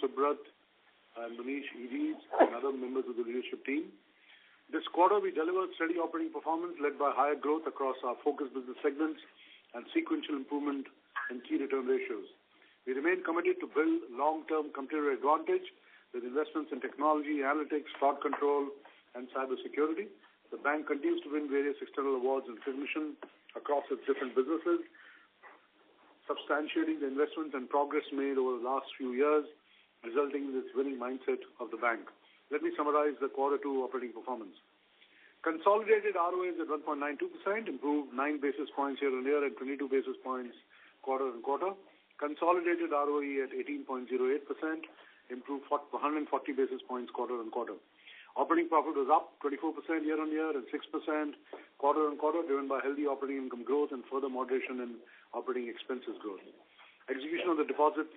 Subrat, and Manish, EDs, and other members of the leadership team. This quarter, we delivered steady operating performance led by higher growth across our focus business segments and sequential improvement in key return ratios. We remain committed to build long-term competitive advantage with investments in technology, analytics, fraud control, and cyber security. The bank continues to win various external awards and recognition across its different businesses, substantiating the investments and progress made over the last few years, resulting in this winning mindset of the bank. Let me summarize the Quarter 2 operating performance. Consolidated ROA is at 1.92%, improved 9 basis points year-on-year and 22 basis points quarter-on-quarter. Consolidated ROE at 18.08%, improved 140 basis points quarter-on-quarter. Operating profit was up 24% year-on-year and 6% quarter-on-quarter, driven by healthy operating income growth and further moderation in operating expenses growth. Execution of the deposits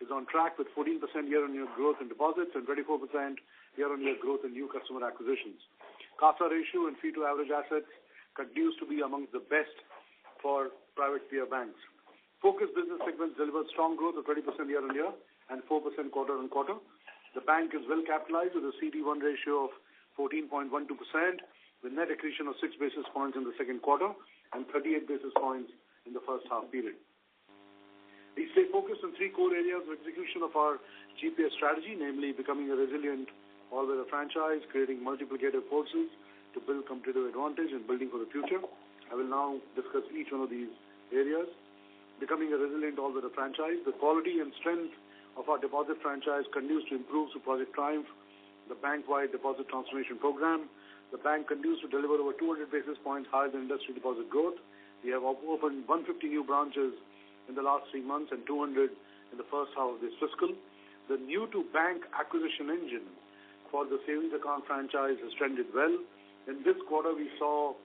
is on track with 14% year-on-year growth in deposits and 24% year-on-year growth in new customer acquisitions. CASA ratio and fee to average assets continues to be among the best for private peer banks. Focus business segments delivered strong growth of 20% year-on-year and 4% quarter-on-quarter. The bank is well capitalized with a CET1 ratio of 14.12%, with net accretion of 6 basis points in the second quarter and 38 basis points in the first half period. We stay focused on three core areas of execution of our GPS strategy, namely becoming a resilient all-weather franchise, creating multiplicative forces to build competitive advantage and building for the future. I will now discuss each one of these areas. Becoming a resilient all-weather franchise, the quality and strength of our deposit franchise continues to improve through Project Triumph, the bank-wide deposit transformation program. The bank continues to deliver over 200 basis points higher than industry deposit growth. We have opened 150 new branches in the last 3 months and 200 in the first half of this fiscal. The new-to-bank acquisition engine for the savings account franchise has trended well. In this quarter, we saw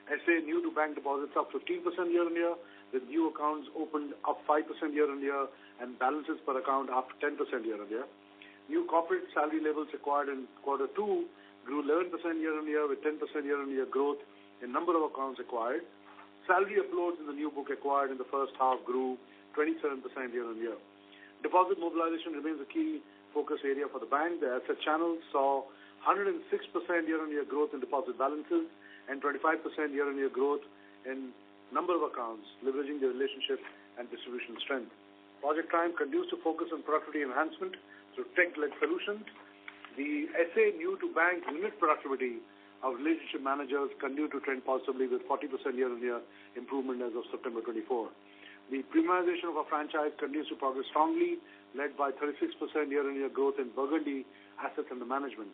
SA new-to-bank deposits up 15% year-on-year, with new accounts opened up 5% year-on-year and balances per account up 10% year-on-year. New corporate salary levels acquired in Quarter 2 grew 11% year-on-year with 10% year-on-year growth in number of accounts acquired. Salary uploads in the new book acquired in the first half grew 27% year-on-year. Deposit mobilization remains a key focus area for the bank. The asset channel saw 106% year-on-year growth in deposit balances and 25% year-on-year growth in number of accounts, leveraging the relationship and distribution strength. Project Triumph continues to focus on productivity enhancement through tech-led solutions. The SA new-to-bank unit productivity of relationship managers continue to trend positively with 40% year-on-year improvement as of September 24. The premiumization of our franchise continues to progress strongly, led by 36% year-on-year growth in Burgundy assets under management.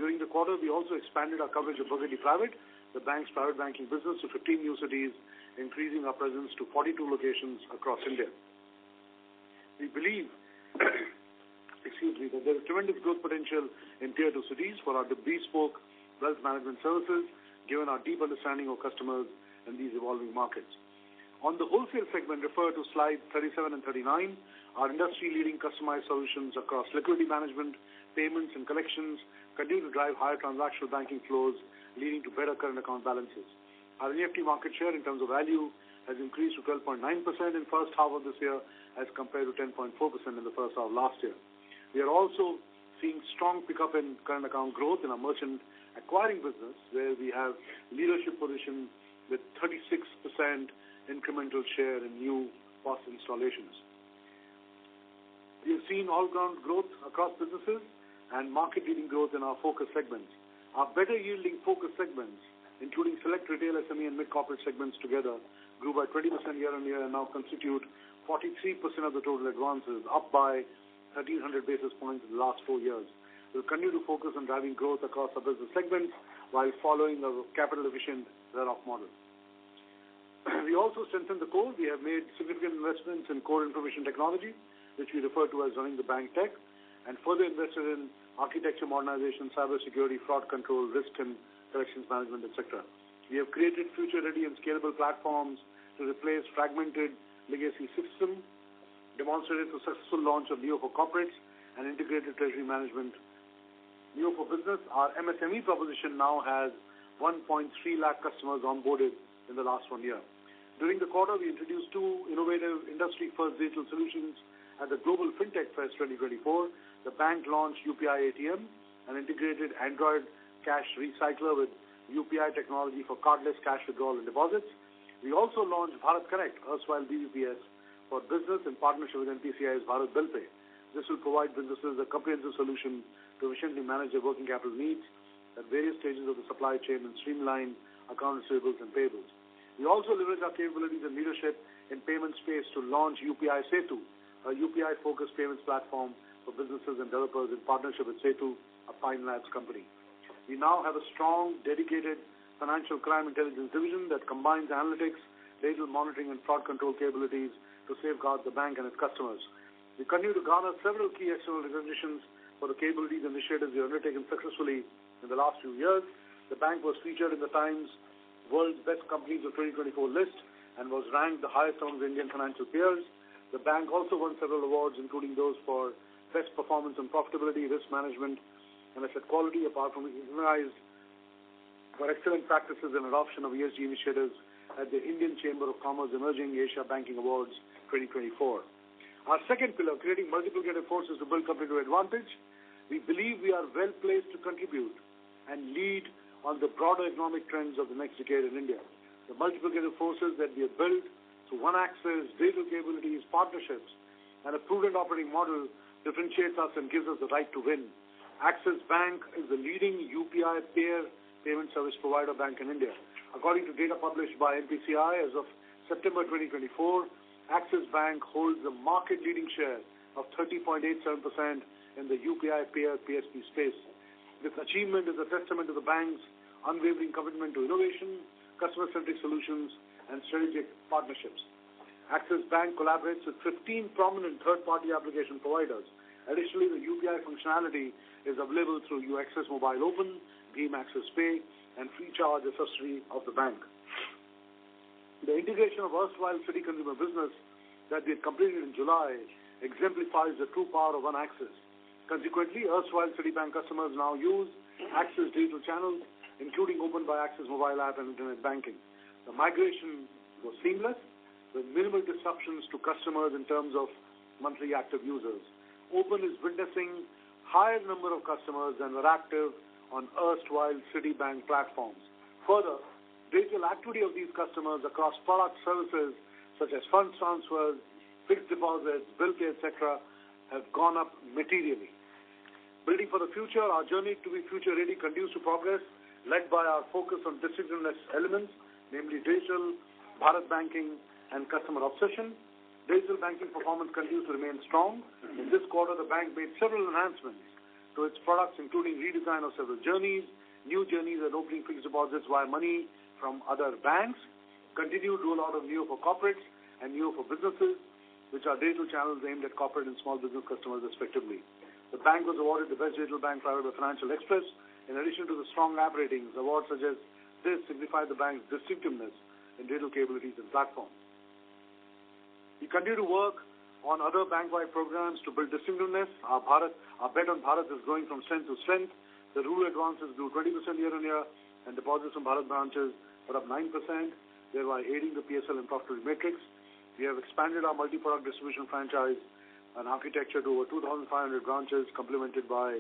During the quarter, we also expanded our coverage of Burgundy Private, the bank's private banking business, to 15 new cities, increasing our presence to 42 locations across India. We believe that there is tremendous growth potential in Tier 2 cities for our bespoke wealth management services, given our deep understanding of customers in these evolving markets. On the wholesale segment, refer to slides 37 and 39. Our industry-leading customized solutions across liquidity management, payments, and collections continue to drive higher transactional banking flows, leading to better current account balances. Our EFT market share in terms of value has increased to 12.9% in first half of this year as compared to 10.4% in the first half of last year. We are also seeing strong pickup in current account growth in our merchant acquiring business, where we have leadership position with 36% incremental share in new POS installations. We have seen all-round growth across businesses and market-leading growth in our focus segments. Our better-yielding focus segments, including select retail, SME, and mid-corporate segments together, grew by 20% year-on-year and now constitute 43% of the total advances, up by 1,300 basis points in the last 4 years. We'll continue to focus on driving growth across our business segments while following a capital-efficient run-off model. We also strengthened the core. We have made significant investments in core information technology, which we refer to as running the bank tech, and further invested in architecture modernization, cybersecurity, fraud control, risk and collections management, etc. We have created future-ready and scalable platforms to replace fragmented legacy systems, demonstrated the successful launch of Neo for Corporates and integrated treasury management. Neo for Business, our MSME proposition now has 1.3 lakh customers onboarded in the last 1 year. During the quarter, we introduced 2 innovative industry-first digital solutions At the Global FinTech Fest 2024, the bank launched UPI ATM, an integrated Android cash recycler with UPI technology for cardless cash withdrawal and deposits. We also launched Bharat Connect, erstwhile BBPS, for business in partnership with NPCI's Bharat Bill Pay. This will provide businesses a comprehensive solution to efficiently manage their working capital needs at various stages of the supply chain and streamline account receivables and payables. We also leverage our capabilities and leadership in payment space to launch UPI Setu, a UPI-focused payments platform for businesses and developers in partnership with Setu, a Pine Labs company. We now have a strong, dedicated financial crime intelligence division that combines analytics, digital monitoring, and fraud control capabilities to safeguard the bank and its customers. We continue to garner several key external recognitions for the capabilities and initiatives we have undertaken successfully in the last few years. The bank was featured in the Times World's Best Companies of 2024 list and was ranked the highest among the Indian financial peers. The bank also won several awards, including those for best performance and profitability, risk management, and asset quality, apart from being recognized for excellent practices and adoption of ESG initiatives at the Indian Chamber of Commerce Emerging Asia Banking Awards 2024. Our second pillar, creating multiplicative forces to build competitive advantage. We believe we are well placed to contribute and lead on the broader economic trends of the next decade in India. The multiplicative forces that we have built through One Axis, digital capabilities, partnerships, and a prudent operating model differentiates us and gives us the right to win. Axis Bank is the leading UPI payment service provider bank in India. According to data published by NPCI, as of September 2024, Axis Bank holds a market-leading share of 30.87% in the UPI PSP space. This achievement is a testament to the bank's unwavering commitment to innovation, customer-centric solutions, and strategic partnerships. Axis Bank collaborates with 15 prominent third-party application providers. Additionally, the UPI functionality is available through UAxis Mobile Open, Beam Axis Pay, and FreeCharge, a subsidiary of the bank. The integration of erstwhile Citi consumer business that we had completed in July exemplifies the true power of One Axis. Consequently, erstwhile Citibank customers now use Axis digital channels, including Open by Axis mobile app and internet banking. The migration was seamless, with minimal disruptions to customers in terms of monthly active users. Open is witnessing higher number of customers than were active on erstwhile Citibank platforms. Further, digital activity of these customers across product services such as funds transfers, fixed deposits, bill pay, etc., have gone up materially. Building for the future, our journey to be future-ready continues to progress, led by our focus on distinctiveness elements, namely digital, Bharat banking, and customer obsession. Digital banking performance continues to remain strong. In this quarter, the bank made several enhancements to its products, including redesign of several journeys, new journeys and opening fixed deposits via money from other banks, continued rollout of Neo for corporates and Neo for businesses, which are digital channels aimed at corporate and small business customers respectively. The bank was awarded the Best Digital Bank Private by Financial Express. In addition to the strong app ratings, awards such as this signify the bank's distinctiveness in digital capabilities and platforms. We continue to work on other bank-wide programs to build distinctiveness. Our bet on Bharat is growing from strength to strength. The rural advances grew 20% year-on-year, and deposits from Bharat branches were up 9%, thereby aiding the PSL and profitability metrics. We have expanded our multi-product distribution franchise and architecture to over 2,500 branches, complemented by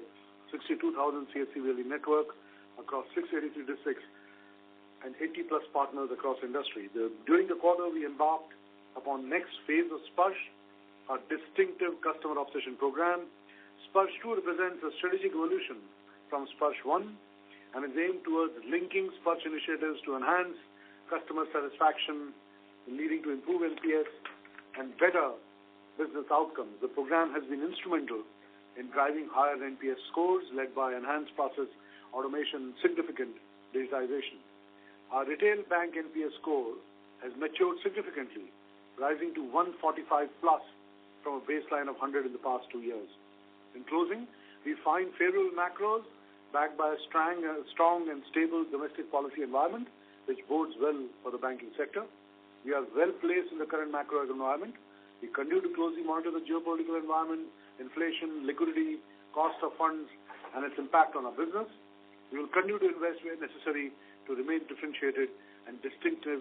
62,000 CSC Valley network across 683 districts and 80-plus partners across industry. During the quarter, we embarked upon next phase of Sparsh, our distinctive customer obsession program. Sparsh 2 represents a strategic evolution from Sparsh 1 and is aimed towards linking Sparsh initiatives to enhance customer satisfaction, leading to improved NPS and better business outcomes. The program has been instrumental in driving higher NPS scores led by enhanced process automation and significant digitization. Our retail bank NPS score has matured significantly, rising to 145 plus from a baseline of 100 in the past 2 years. In closing, we find favorable macros backed by a strong and stable domestic policy environment, which bodes well for the banking sector. We are well placed in the current macro environment. We continue to closely monitor the geopolitical environment, inflation, liquidity, cost of funds, and its impact on our business. We will continue to invest where necessary to remain differentiated and distinctive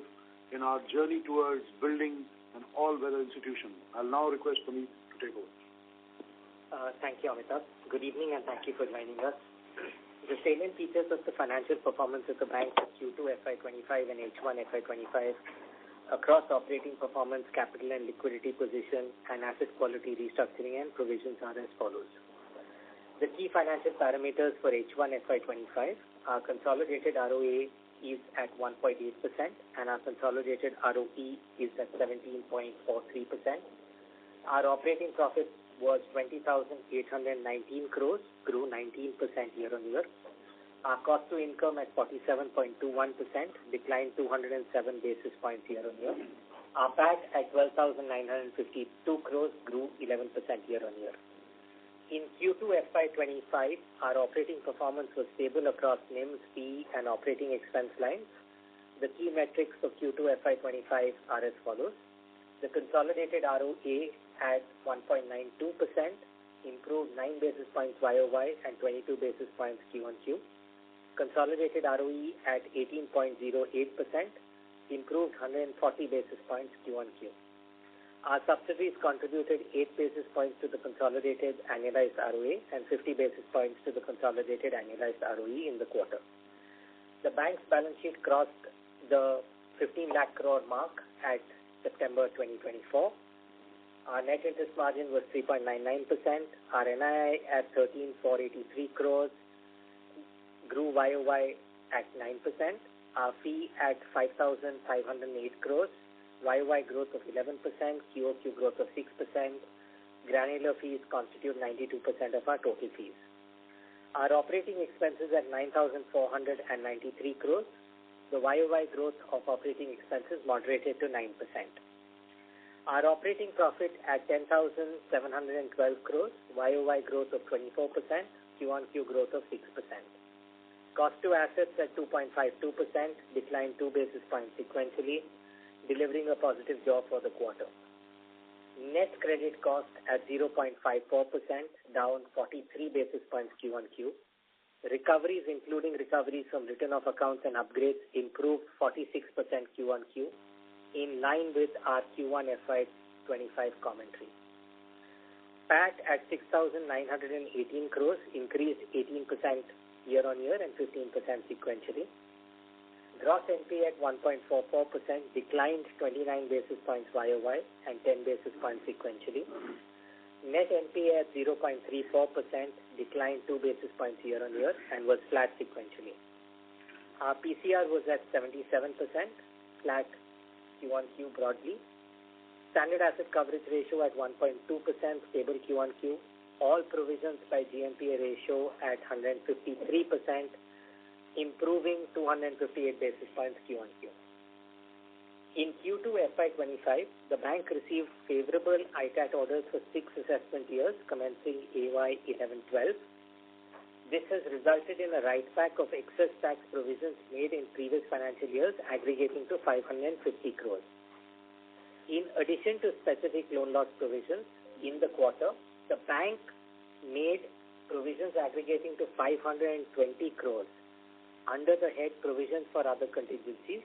in our journey towards building an all-weather institution. I'll now request Puneet to to take over. Thank you, Amitabh. Good evening and thank you for joining us. The salient features of the financial performance of the bank for Q2 FY25 and H1 FY25 across operating performance, capital and liquidity position, and asset quality restructuring and provisions are as follows. The key financial parameters for H1 FY25, our consolidated ROA is at 1.8% and our consolidated ROE is at 17.43%. Our operating profit was 20,819 crores, grew 19% year-on-year. Our cost to income at 47.21%, declined 207 basis points year-on-year. Our PAT at 12,952 crores, grew 11% year-on-year. In Q2 FY25, our operating performance was stable across NIMs, fee and operating expense lines. The key metrics for Q2 FY25 are as follows. The consolidated ROA at 1.92%, improved 9 basis points YOY and 22 basis points Q1Q. Consolidated ROE at 18.08%, improved 140 basis points Q1Q. Our subsidiaries contributed 8 basis points to the consolidated annualized ROA and 50 basis points to the consolidated annualized ROE in the quarter. The bank's balance sheet crossed the 15 lakh crore mark at September 2024. Our net interest margin was 3.99%. Our NII at 13,483 crores grew YOY at 9%. Our fee at 5,508 crores, YOY growth of 11%, QOQ growth of 6%. Granular fees constitute 92% of our total fees. Our operating expenses at 9,493 crores. The YOY growth of operating expenses moderated to 9%. Our operating profit at 10,712 crores, YOY growth of 24%, Q1Q growth of 6%. Cost to assets at 2.52%, declined 2 basis points sequentially, delivering a positive jaw for the quarter. Net credit cost at 0.54%, down 43 basis points Q1Q. Recoveries, including recoveries from written off accounts and upgrades, improved 46% Q1Q, in line with our Q1 FY25 commentary. PAT at 6,918 crores, increased 18% year-on-year and 15% sequentially. Gross NPA at 1.44%, declined 29 basis points YOY and 10 basis points sequentially. Net NPA at 0.34%, declined 2 basis points year-on-year and was flat sequentially. Our PCR was at 77%, flat Q1Q broadly. Standard asset coverage ratio at 1.2%, stable Q1Q. All provisions by GNPA ratio at 153%, improving 258 basis points Q1Q. In Q2 FY25, the bank received favorable ITAT orders for 6 assessment years commencing AY 11-12. This has resulted in a write-back of excess tax provisions made in previous financial years aggregating to 550 crores. In addition to specific loan loss provisions, in the quarter, the bank made provisions aggregating to 520 crores under the head provisions for other contingencies.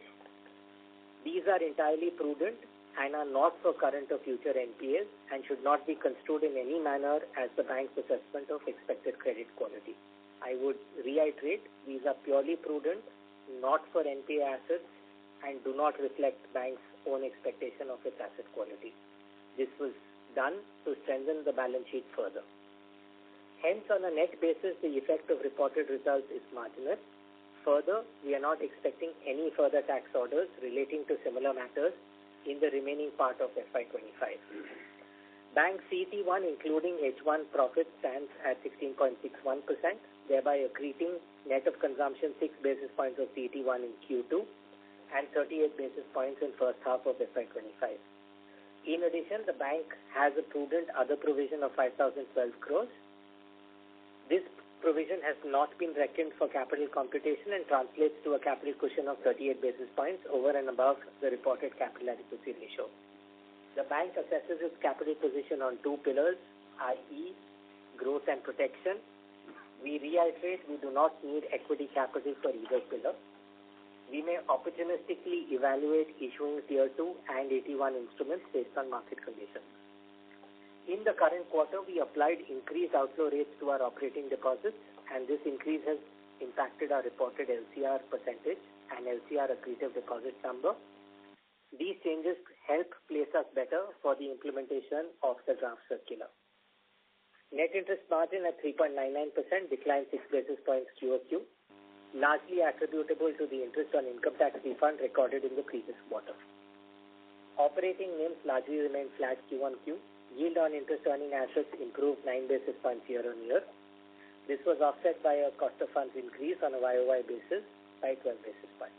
These are entirely prudent and are not for current or future NPAs and should not be construed in any manner as the bank's assessment of expected credit quality. I would reiterate, these are purely prudent, not for NPA assets, and do not reflect bank's own expectation of its asset quality. This was done to strengthen the balance sheet further. Hence, on a net basis, the effect of reported results is marginal. Further, we are not expecting any further tax orders relating to similar matters in the remaining part of FY25. Bank CET1, including H1 profit, stands at 16.61%, thereby accreting net of consumption 6 basis points of CET1 in Q2 and 38 basis points in first half of FY25. In addition, the bank has a prudent other provision of 5,012 crores. This provision has not been reckoned for capital computation and translates to a capital cushion of 38 basis points over and above the reported capital adequacy ratio. The bank assesses its capital position on 2 pillars, i.e. growth and protection. We reiterate we do not need equity capital for either pillar. We may opportunistically evaluate issuing Tier 2 and AT1 instruments based on market conditions. In the current quarter, we applied increased outflow rates to our operating deposits, and this increase has impacted our reported LCR percentage and LCR accretive deposit number. These changes help place us better for the implementation of the draft circular. Net interest margin at 3.99% declined 6 basis points QOQ, largely attributable to the interest on income tax refund recorded in the previous quarter. Operating NIMs largely remained flat Q1Q. Yield on interest earning assets improved 9 basis points year-on-year. This was offset by a cost of funds increase on a YOY basis by 12 basis points,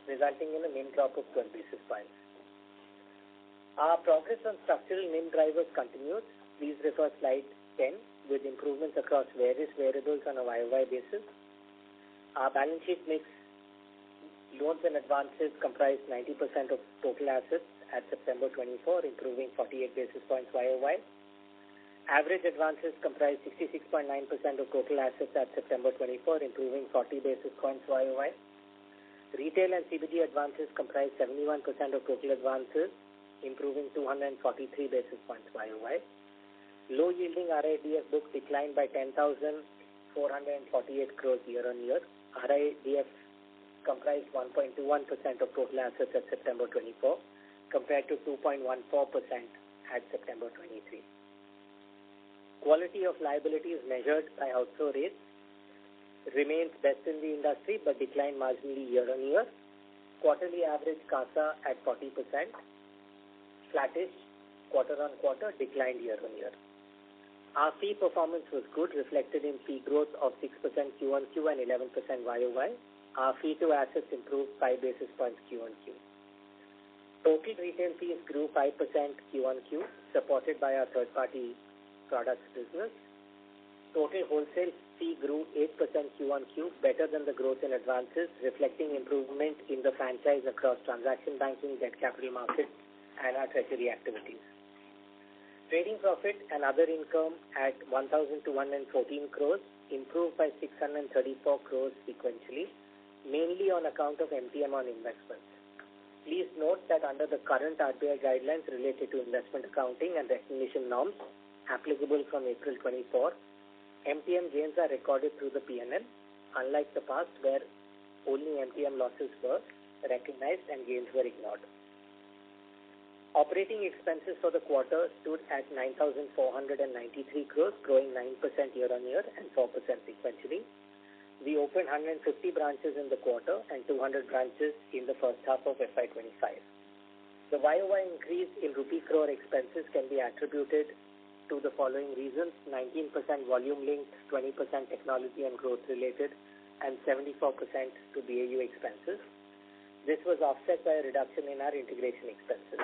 resulting in a NIM drop of 12 basis points. Our progress on structural NIM drivers continues. Please refer slide 10 with improvements across various variables on a YOY basis. Our balance sheet mix, loans and advances comprise 90% of total assets at September 24, improving 48 basis points YOY. Average advances comprise 66.9% of total assets at September 24, improving 40 basis points YOY. Retail and CBD advances comprise 71% of total advances, improving 243 basis points YOY. Low-yielding RIDF book declined by 10,448 crores year-on-year. RIDF comprised 1.21% of total assets at September 24, compared to 2.14% at September 23. Quality of liabilities measured by outflow rates remains best in the industry but declined marginally year-on-year. Quarterly average CASA at 40%, flattish quarter-on-quarter, declined year-on-year. Our fee performance was good, reflected in fee growth of 6% Q1Q and 11% YOY. Our fee to assets improved 5 basis points Q1Q. Total retail fees grew 5% Q1Q, supported by our third-party products business. Total wholesale fee grew 8% Q1Q, better than the growth in advances, reflecting improvement in the franchise across transaction banking, debt capital markets, and our treasury activities. Trading profit and other income at 1,214 crores improved by 634 crores sequentially, mainly on account of MTM on investments. Please note that under the current RBI guidelines related to investment accounting and recognition norms applicable from April 24, MTM gains are recorded through the P&L, unlike the past where only MTM losses were recognized and gains were ignored. Operating expenses for the quarter stood at 9,493 crores, growing 9% year-on-year and 4% sequentially. We opened 150 branches in the quarter and 200 branches in the first half of FY25. The YOY increase in rupee crore expenses can be attributed to the following reasons: 19% volume linked, 20% technology and growth related, and 74% to BAU expenses. This was offset by a reduction in our integration expenses.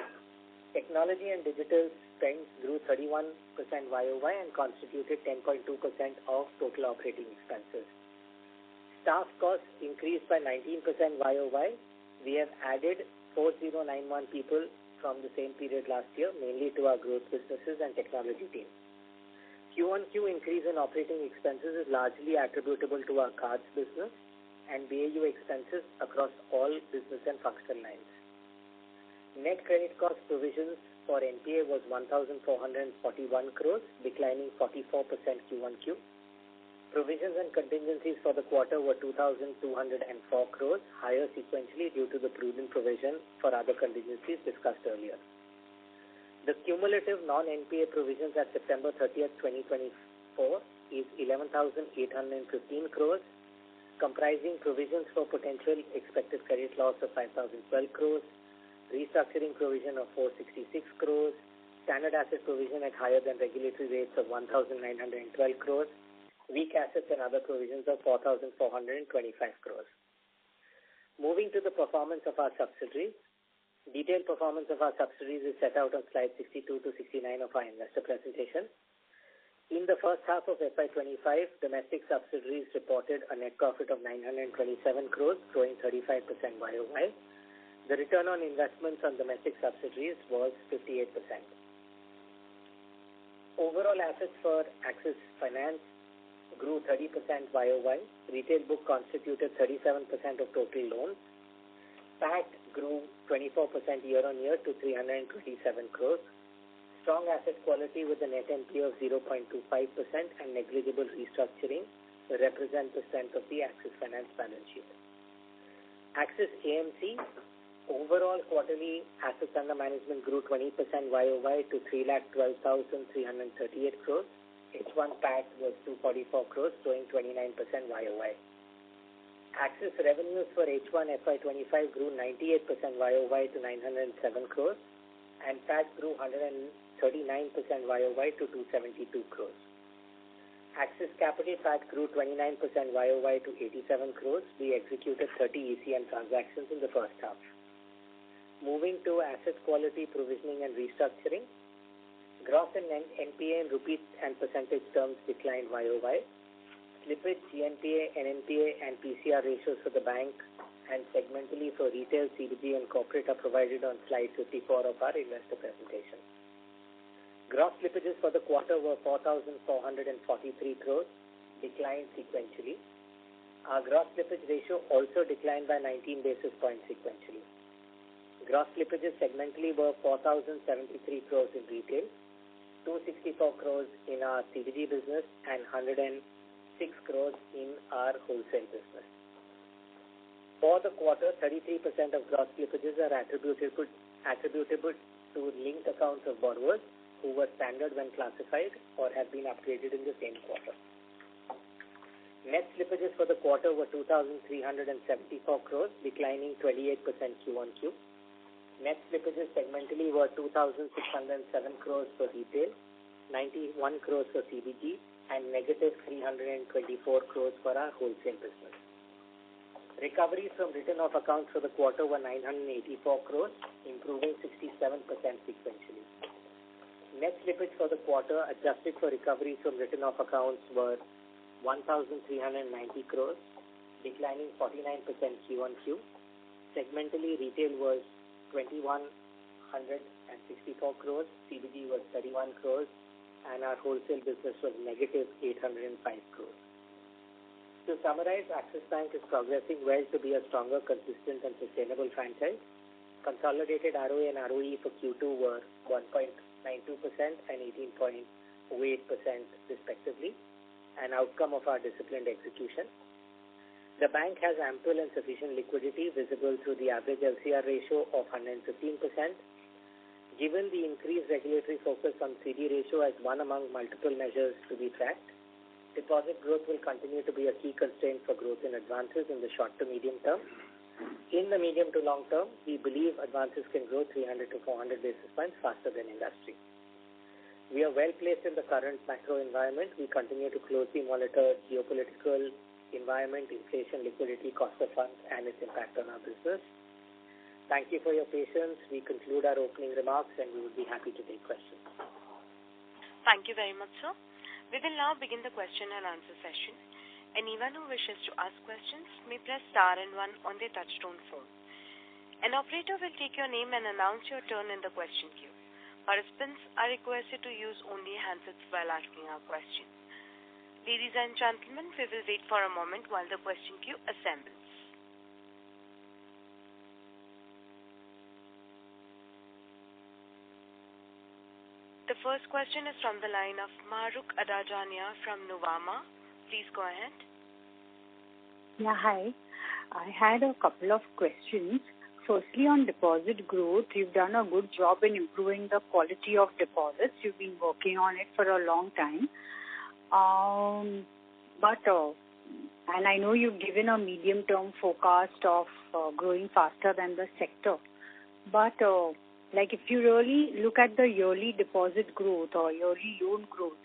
Technology and digital spends grew 31% YOY and constituted 10.2% of total operating expenses. Staff costs increased by 19% YOY. We have added 4,091 people from the same period last year, mainly to our growth businesses and technology team. Q1Q increase in operating expenses is largely attributable to our cards business and BAU expenses across all business and functional lines. Net credit cost provisions for NPA was 1,441 crores, declining 44% Q1Q. Provisions and contingencies for the quarter were 2,204 crores, higher sequentially due to the prudent provision for other contingencies discussed earlier. The cumulative non-NPA provisions at September 30th, 2024 is 11,815 crores, comprising provisions for potential expected credit loss of 5,012 crores, restructuring provision of 466 crores, standard asset provision at higher than regulatory rates of 1,912 crores, weak assets and other provisions of 4,425 crores. Moving to the performance of our subsidiaries. Detailed performance of our subsidiaries is set out on slides 62 to 69 of our investor presentation. In the first half of FY25, domestic subsidiaries reported a net profit of 927 crores, growing 35% YOY. The return on investments on domestic subsidiaries was 58%. Overall assets for Axis Finance grew 30% YOY. Retail book constituted 37% of total loans. PAT grew 24% year-on-year to 327 crores. strong asset quality with a net NPA of 0.25% and negligible restructuring represent the strength of the Axis Finance balance sheet. Axis AMC, overall quarterly assets under management grew 20% YOY to 3,12,338 crores. H1 PAT was 244 crores, growing 29% YOY. Axis revenues for H1 FY25 grew 98% YOY to 907 crores, and PAT grew 139% YOY to 272 crores. Axis Capital PAT grew 29% YOY to 87 crores. We executed 30 ECM transactions in the first half. Moving to asset quality, provisioning and restructuring, gross and NPA in rupee and percentage terms declined YOY. Slippage, GNPA, NNPA and PCR ratios for the bank and segmentally for retail, CBG and corporate are provided on slide 54 of our investor presentation. Gross slippages for the quarter were 4,443 crores, declined sequentially. Our gross slippage ratio also declined by 19 basis points sequentially. Gross slippages segmentally were 4,073 crores in retail, 264 crores in our CBG business and 106 crores in our wholesale business. For the quarter, 33% of gross slippages are attributable to linked accounts of borrowers who were standard when classified or have been upgraded in the same quarter. Net slippages for the quarter were 2,374 crores, declining 28% Q1Q. Net slippages segmentally were 2,607 crores for retail, 91 crores for CBG, and negative 324 crores for our wholesale business. Recoveries from written-off accounts for the quarter were 984 crores, improving 67% sequentially. Net slippage for the quarter adjusted for recoveries from written-off accounts were 1,390 crores, declining 49% Q1Q. Segmentally, retail was 2,164 crores, CBG was 31 crores, and our wholesale business was negative 805 crores. To summarize, Axis Bank is progressing well to be a stronger, consistent, and sustainable franchise. Consolidated ROA and ROE for Q2 were 1.92% and 18.08% respectively, an outcome of our disciplined execution. The bank has ample and sufficient liquidity visible through the average LCR ratio of 115%. Given the increased regulatory focus on CD ratio as one among multiple measures to be tracked, deposit growth will continue to be a key constraint for growth in advances in the short to medium term. In the medium to long term, we believe advances can grow 300 to 400 basis points faster than industry. We are well placed in the current macro environment. We continue to closely monitor geopolitical environment, inflation, liquidity, cost of funds, and its impact on our business. Thank you for your patience. We conclude our opening remarks and we would be happy to take questions. Thank you very much, sir. We will now begin the question and answer session. Anyone who wishes to ask questions may press star and 1 on their touchtone phone. An operator will take your name and announce your turn in the question queue. Participants are requested to use only handsets while asking our questions. Ladies and gentlemen, we will wait for a moment while the question queue assembles. The first question is from the line of Mahrukh Adajania from Nuvama. Please go ahead. Yeah, hi. I had a couple of questions. Firstly, on deposit growth, you've done a good job in improving the quality of deposits. You've been working on it for a long time. And I know you've given a medium-term forecast of growing faster than the sector. But if you really look at the yearly deposit growth or yearly loan growth,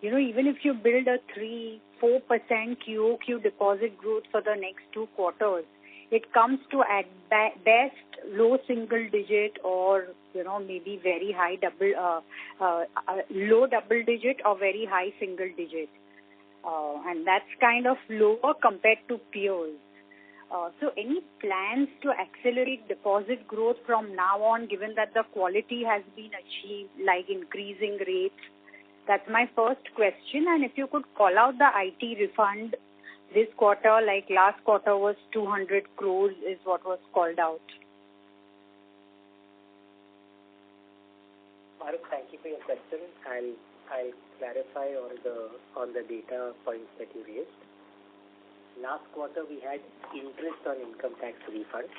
even if you build a 3-4% QOQ deposit growth for the next 2 quarters, it comes to at best low single digit or maybe very high low double digit or very high single digit, and that's kind of lower compared to peers. So any plans to accelerate deposit growth from now on, given that the quality has been achieved, like increasing rates? That's my first question. And if you could call out the IT refund this quarter, like last quarter was 200 crores is what was called out. Maruk, thank you for your question. I'll clarify on the data points that you raised. Last quarter, we had interest on income tax refund,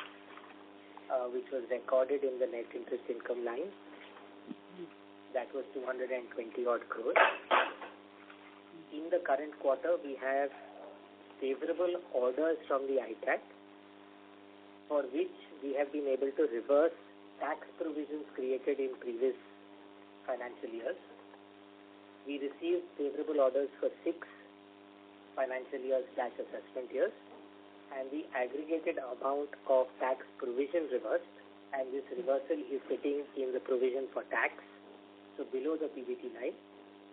which was recorded in the net interest income line. That was 220 odd crores. In the current quarter, we have favorable orders from the ITAC, for which we have been able to reverse tax provisions created in previous financial years. We received favorable orders for 6 financial years/assessment years, and the aggregated amount of tax provision reversed, and this reversal is sitting in the provision for tax. So below the PBT line,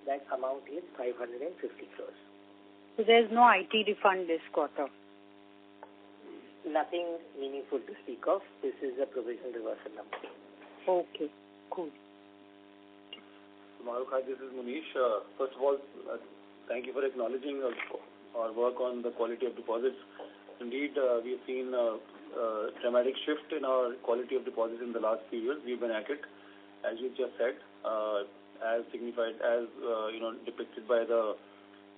that amount is 550 crores. So there's no IT refund this quarter? Nothing meaningful to speak of. This is a provision reversal number. Okay, cool. Maruk, hi, this is Munish. First of all, thank you for acknowledging our work on the quality of deposits. Indeed, we have seen a dramatic shift in our quality of deposits in the last few years. We've been at it, as you just said, as signified, as depicted by the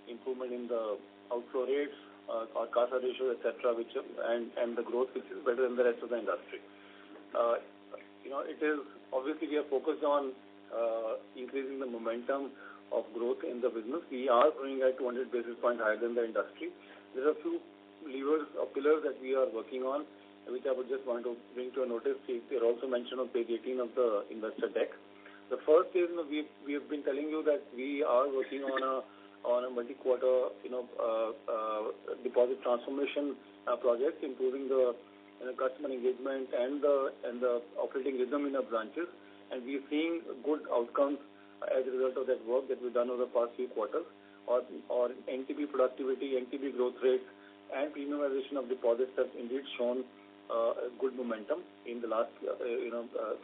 improvement in the outflow rates, our CASA ratio, etc., and the growth, which is better than the rest of the industry. It is obviously we are focused on increasing the momentum of growth in the business. We are growing at 200 basis points higher than the industry. There are a few levers or pillars that we are working on, which I would just want to bring to a notice. They are also mentioned on page 18 of the investor deck. The first is we have been telling you that we are working on a multi-quarter deposit transformation project, improving the customer engagement and the operating rhythm in our branches, and we are seeing good outcomes as a result of that work that we've done over the past few quarters. Or NTB productivity, NTB growth rates, and premiumization of deposits have indeed shown good momentum in the last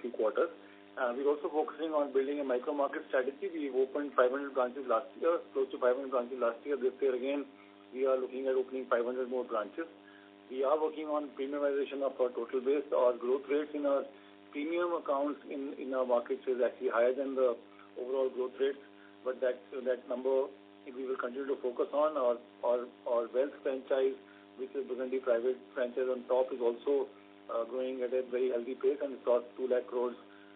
few quarters. We're also focusing on building a micro-market strategy. We've opened 500 branches last year, close to 500 branches last year. This year again, we are looking at opening 500 more branches. We are working on premiumization of our total base. Our growth rates in our premium accounts in our markets is actually higher than the overall growth rates, but that number we will continue to focus on. Our wealth franchise, which is Burgundy Private franchise on top, is also growing at a very healthy pace, and it's got 2 lakh crores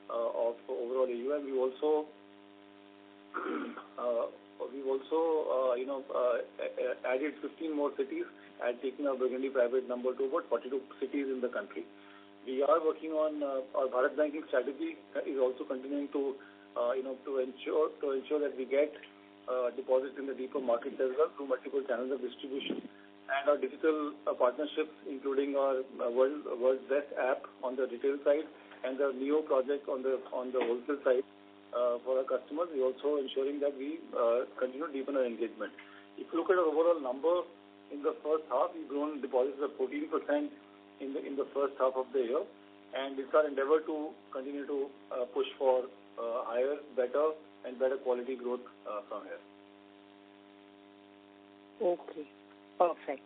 of overall AUM. We've also added 15 more cities and taking our Burgundy Private number to about 42 cities in the country. We are working on our Bharat banking strategy is also continuing to ensure that we get deposits in the deeper markets as well through multiple channels of distribution, and our digital partnerships, including our World's Best app on the retail side and the Neo project on the wholesale side for our customers. We're also ensuring that we continue to deepen our engagement. If you look at our overall number in the first half, we've grown deposits at 14% in the first half of the year, and it's our endeavor to continue to push for higher, better quality growth from here. Okay, perfect.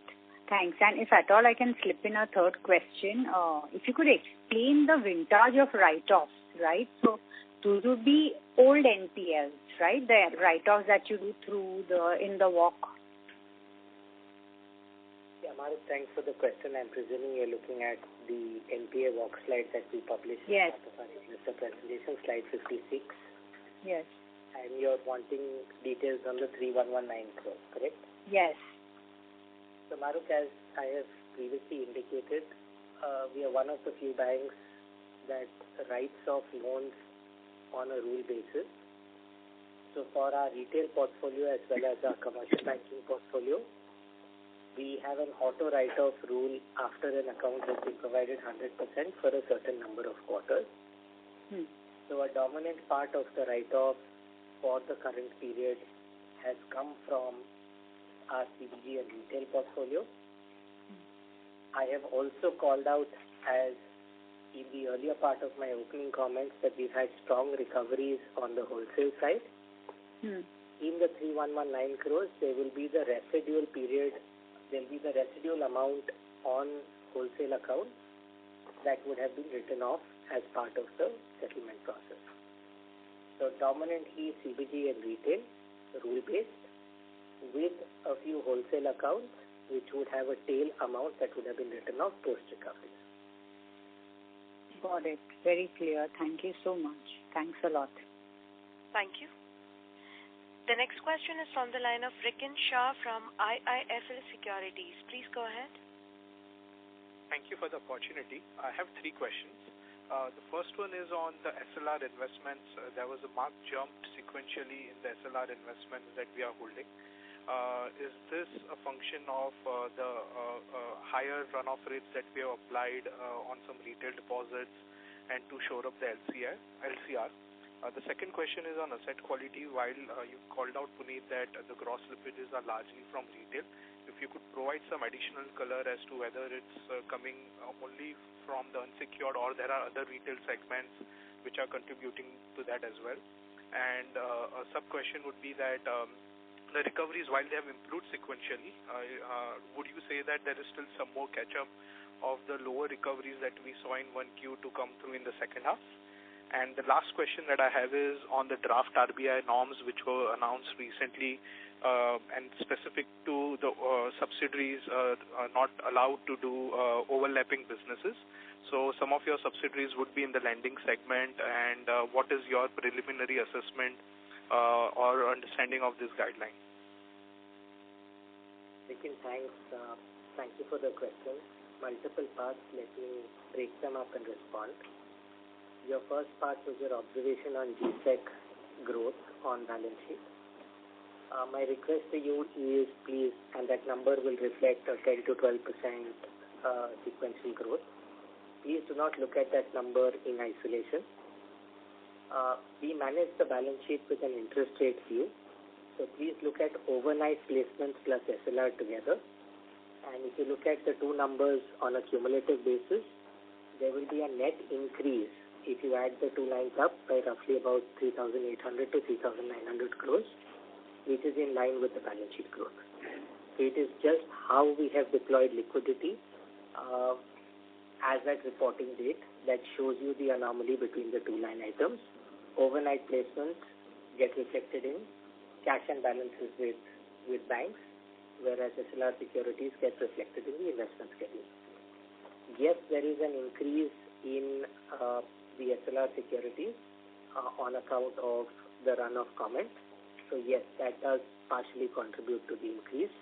Thanks. And if at all I can slip in a third question, if you could explain the vintage of write-offs, right? So those would be old NPLs, right? The write-offs that you do in the walk. Yeah, Maruk, thanks for the question. I'm presuming you're looking at the NPA walk slide that we published yes. as part of our investor presentation, slide 56. Yes. And you're wanting details on the 3119 crores, correct? Yes. So, Maruk, as I have previously indicated, we are one of the few banks that writes off loans on a rule basis. So, for our retail portfolio as well as our commercial banking portfolio, we have an auto write-off rule after an account has been provided 100% for a certain number of quarters. So, a dominant part of the write-off for the current period has come from our CBG and retail portfolio. I have also called out, as in the earlier part of my opening comments, that we've had strong recoveries on the wholesale side. In the 3119 crores, there will be the residual period, there will be the residual amount on wholesale accounts that would have been written off as part of the settlement process. So So dominantly CBG and retail, rule-based, with a few wholesale accounts which would have a tail amount that would have been written off post-recovery. Got it. Very clear. Thank you so much. Thanks a lot. Thank you. The next question is from the line of Rikin Shah from IIFL Securities. Please go ahead. Thank you for the opportunity. I have 3 questions. The first one is on the SLR investments. There was a marked jump sequentially in the SLR investments that we are holding. Is this a function of the higher runoff rates that we have applied on some retail deposits and to shore up the LCR? The second question is on asset quality. While you called out, Puneet, that the gross slippages are largely from retail, if you could provide some additional color as to whether it's coming only from the unsecured or there are other retail segments which are contributing to that as well. And a sub-question would be that the recoveries, while they have improved sequentially, would you say that there is still some more catch-up of the lower recoveries that we saw in 1Q to come through in the second half? And the last question that I have is on the draft RBI norms which were announced recently and specific to the subsidiaries not allowed to do overlapping businesses. So some of your subsidiaries would be in the lending segment, and what is your preliminary assessment or understanding of this guideline? Rikin, thanks. Thank you for the questions. Multiple parts. Let me break them up and respond. Your first part was your observation on GSEC growth on balance sheet. My request to you is please, and that number will reflect a 10 to 12% sequential growth. Please do not look at that number in isolation. We manage the balance sheet with an interest rate view. So please look at overnight placements plus SLR together. And if you look at the two numbers on a cumulative basis, there will be a net increase if you add the two lines up by roughly about 3,800 to 3,900 crores, which is in line with the balance sheet growth. So it is just how we have deployed liquidity as at reporting date that shows you the anomaly between the two line items. Overnight placements get reflected in cash and balances with banks, whereas SLR securities get reflected in the investment schedule. Yes, there is an increase in the SLR securities on account of the runoff comment. So yes, that does partially contribute to the increase,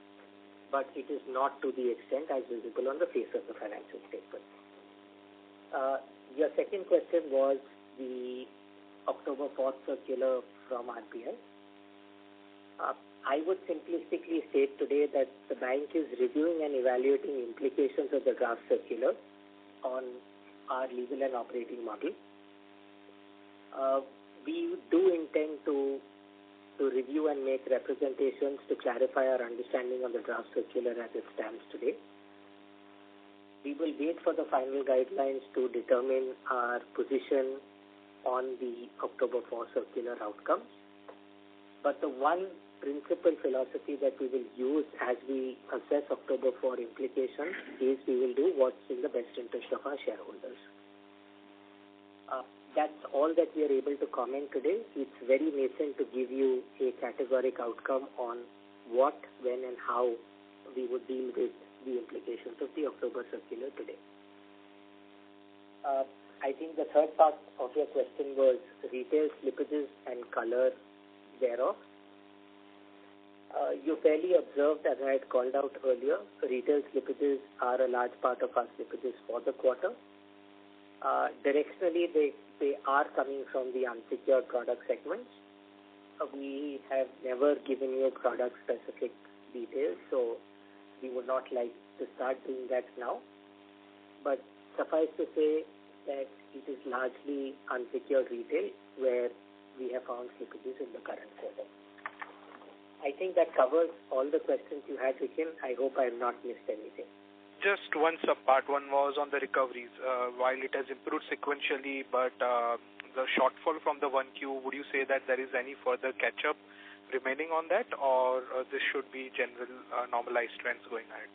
but it is not to the extent as visible on the face of the financial statement. Your second question was the October 4th circular from RBI. I would simplistically state today that the bank is reviewing and evaluating implications of the draft circular on our legal and operating model. We do intend to review and make representations to clarify our understanding of the draft circular as it stands today. We will wait for the final guidelines to determine our position on the October 4 circular outcomes. But the one principal philosophy that we will use as we assess October 4 implications is we will do what's in the best interest of our shareholders. That's all that we are able to comment today. It's very nascent to give you a categoric outcome on what, when, and how we would deal with the implications of the October circular today. I think the third part of your question was retail slippages and color thereof. You fairly observed, as I had called out earlier, retail slippages are a large part of our slippages for the quarter. Directionally, they are coming from the unsecured product segments. We have never given you product-specific details, so we would not like to start doing that now. But suffice to say that it is largely unsecured retail where we have found slippages in the current quarter. I think that covers all the questions you had, Rikin. I hope I have not missed anything. Just one sub-part. One was on the recoveries. While it has improved sequentially, but the shortfall from the 1Q, would you say that there is any further catch-up remaining on that, or this should be general normalized trends going ahead?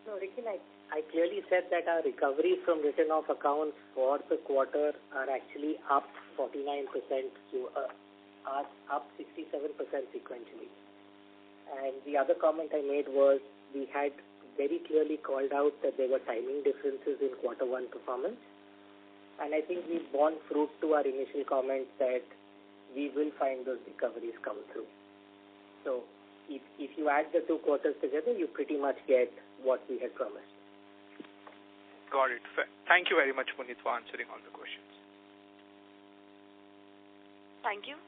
No, Rikin, I clearly said that our recoveries from written-off accounts for the quarter are actually up 49%, up 67% sequentially. And the other comment I made was we had very clearly called out that there were timing differences in quarter one performance. And I think we've borne fruit to our initial comments that we will find those recoveries come through. So if you add the two quarters together, you pretty much get what we had promised. Got it. Thank you very much, Puneet, for answering all the questions. Thank you.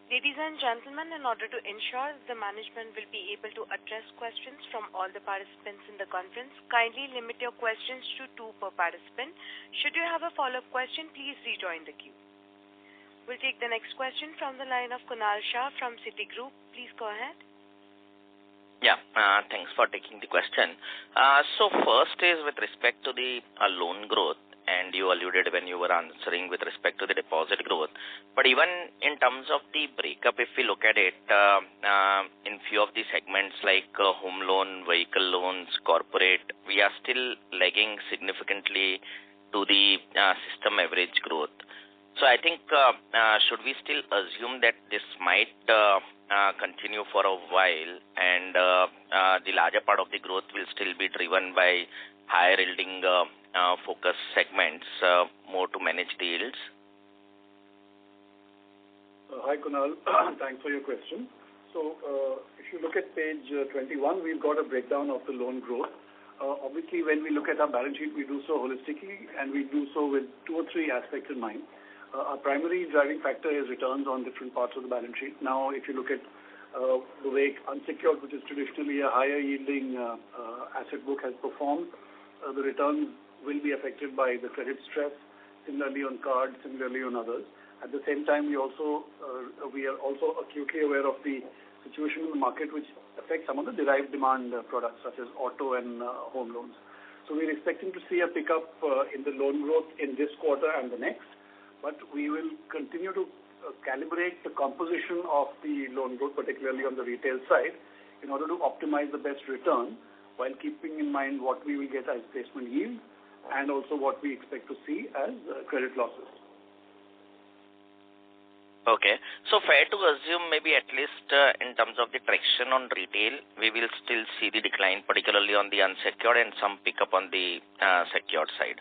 Ladies and gentlemen, in order to ensure the management will be able to address questions from all the participants in the conference, kindly limit your questions to 2 per participant. Should you have a follow-up question, please rejoin the queue. We'll take the next question from the line of Concall from Citigroup. Please go ahead. Yeah, thanks for taking the question. So first is with respect to the loan growth, and you alluded when you were answering with respect to the deposit growth. But even in terms of the breakup, if we look at it, in few of the segments like home loan, vehicle loans, corporate, we are still lagging significantly to the system average growth. So I think, should we still assume that this might continue for a while, and the larger part of the growth will still be driven by higher yielding focus segments, more to manage the yields? Hi, Kunal. Thanks for your question. So if you look at page 21, we've got a breakdown of the loan growth. Obviously, when we look at our balance sheet, we do so holistically, and we do so with 2 or 3 aspects in mind. Our primary driving factor is returns on different parts of the balance sheet. Now, if you look at the way unsecured, which is traditionally a higher yielding asset book, has performed, the returns will be affected by the credit stress, similarly on cards, similarly on others. At the same time, we are also acutely aware of the situation in the market which affects some of the derived demand products such as auto and home loans. So we're expecting to see a pickup in the loan growth in this quarter and the next, but we will continue to calibrate the composition of the loan growth, particularly on the retail side, in order to optimize the best return while keeping in mind what we will get as placement yield and also what we expect to see as credit losses. Okay. So fair to assume maybe at least in terms of the traction on retail, we will still see the decline, particularly on the unsecured and some pickup on the secured side.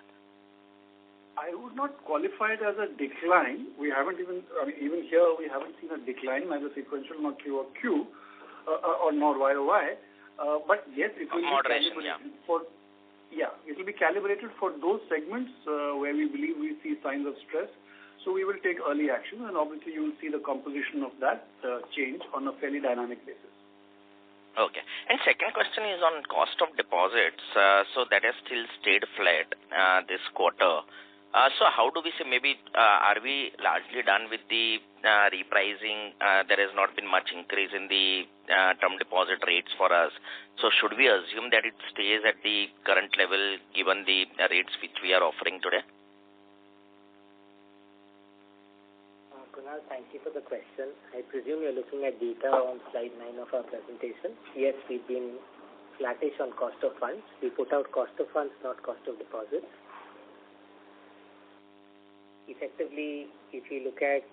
I would not qualify it as a decline. We haven't even here, we haven't seen a decline, neither sequential nor QOQ or nor YOY. But yes, it will be calibrated it will be calibrated for those segments where we believe we see signs of stress. So we will take early action, and obviously you will see the composition of that change on a fairly dynamic basis. Okay. And second question is on cost of deposits. So that has still stayed flat this quarter. So how do we say, maybe are we largely done with the repricing? There has not been much increase in the term deposit rates for us. So should we assume that it stays at the current level given the rates which we are offering today? Kunal, thank you for the question. I presume you're looking at data on slide 9 of our presentation. Yes, we've been flattish on cost of funds. We put out cost of funds, not cost of deposits. Effectively, if you look at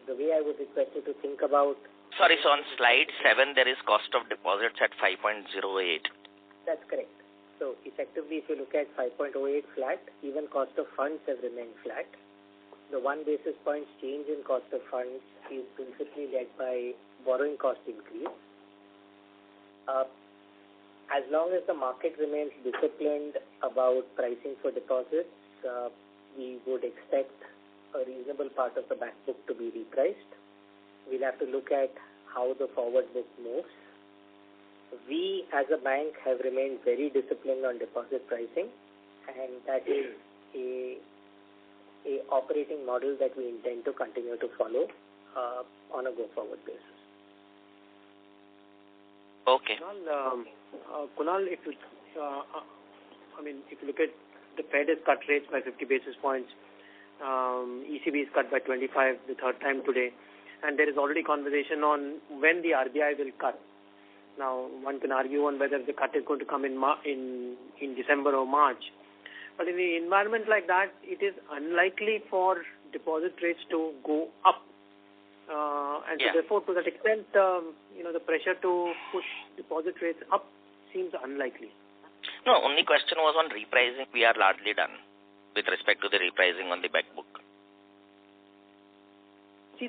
the way I would request you to think about... Sorry, so on slide 7, there is cost of deposits at 5.08. That's correct. So effectively, if you look at 5.08 flat, even cost of funds have remained flat. The 1 basis point change in cost of funds is principally led by borrowing cost increase. As long as the market remains disciplined about pricing for deposits, we would expect a reasonable part of the back book to be repriced. We'll have to look at how the forward book moves. We, as a bank, have remained very disciplined on deposit pricing, and that is a operating model that we intend to continue to follow on a go-forward basis. Okay. Kunal, if you look at the Fed has cut rates by 50 basis points. ECB is cut by 25 the third time today. And there is already conversation on when the RBI will cut. Now, one can argue on whether the cut is going to come in December or March. But in the environment like that, it is unlikely for deposit rates to go up. And so therefore, to that extent, the pressure to push deposit rates up seems unlikely. No, only question was on repricing. We are largely done with respect to the repricing on the back book. See,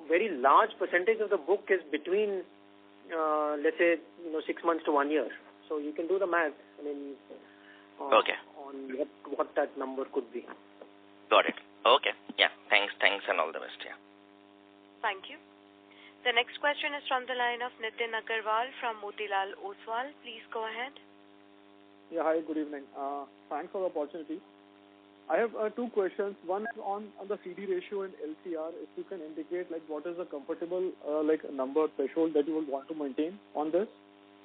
very large percentage of the book is between, let's say, 6 months to 1 year. So you can do the math. On what that number could be. Got it. Okay. Yeah. Thanks, and all the best. Yeah. Thank you. The next question is from the line of Nitin Agarwal from Motilal Oswal. Please go ahead. Yeah. Hi. Good evening. Thanks for the opportunity. I have two questions. One is on the CD ratio and LCR. If you can indicate what is the comfortable number threshold that you would want to maintain on this,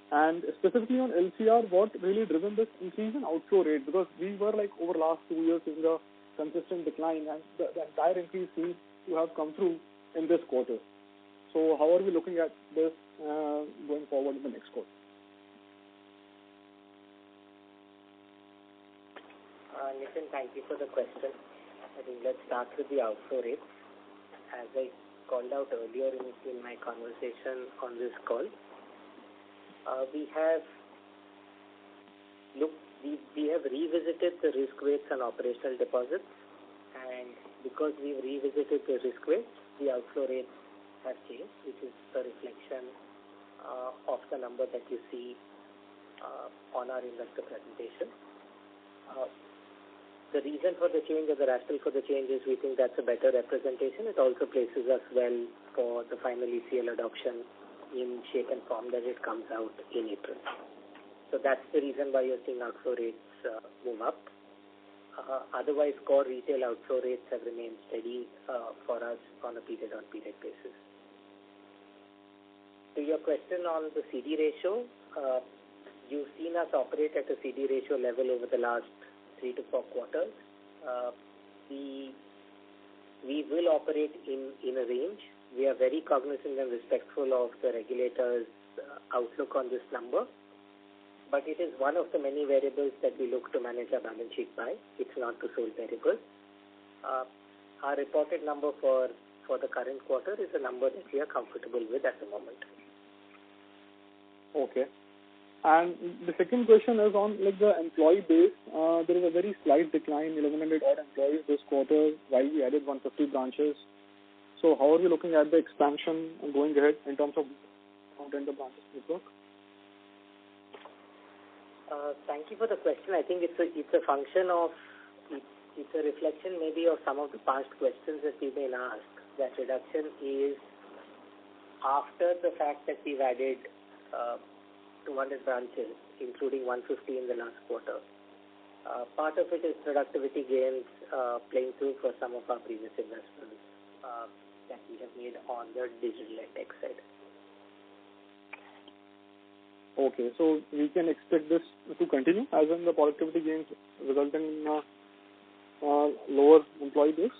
and specifically on LCR, what really driven this increase in outflow rate? Because we were over last 2 years in the consistent decline, and the entire increase seems to have come through in this quarter. So how are we looking at this going forward in the next quarter? Nitin, thank you for the question. I think let's start with the outflow rates. As I called out earlier in my conversation on this call, we have revisited the risk weights on operational deposits, and because we've revisited the risk weights, the outflow rates have changed, which is a reflection of the number that you see on our investor presentation. The reason for the change or the rationale for the change is we think that's a better representation. It also places us well for the final ECL adoption in shape and form that it comes out in April. So that's the reason why you're seeing outflow rates move up. Otherwise, core retail outflow rates have remained steady for us on a period-on-period basis. To your question on the CD ratio, you've seen us operate at a CD ratio level over the last 3 to 4 quarters. We will operate in a range. We are very cognizant and respectful of the regulator's outlook on this number, but it is one of the many variables that we look to manage our balance sheet by. It's not the sole variable. Our reported number for the current quarter is a number that we are comfortable with at the moment. Okay. And the second question is on the employee base. There is a very slight decline, 1,100 odd employees this quarter, while we added 150 branches. So how are we looking at the expansion going ahead in terms of the branches network? Thank you for the question. I think it's a function of, it's a reflection maybe of some of the past questions that we've been asked. That reduction is after the fact that we've added 200 branches, including 150 in the last quarter. Part of it is productivity gains playing through for some of our previous investments that we have made on the digital and tech side. Okay, so we can expect this to continue as in the productivity gains resulting in lower employee base?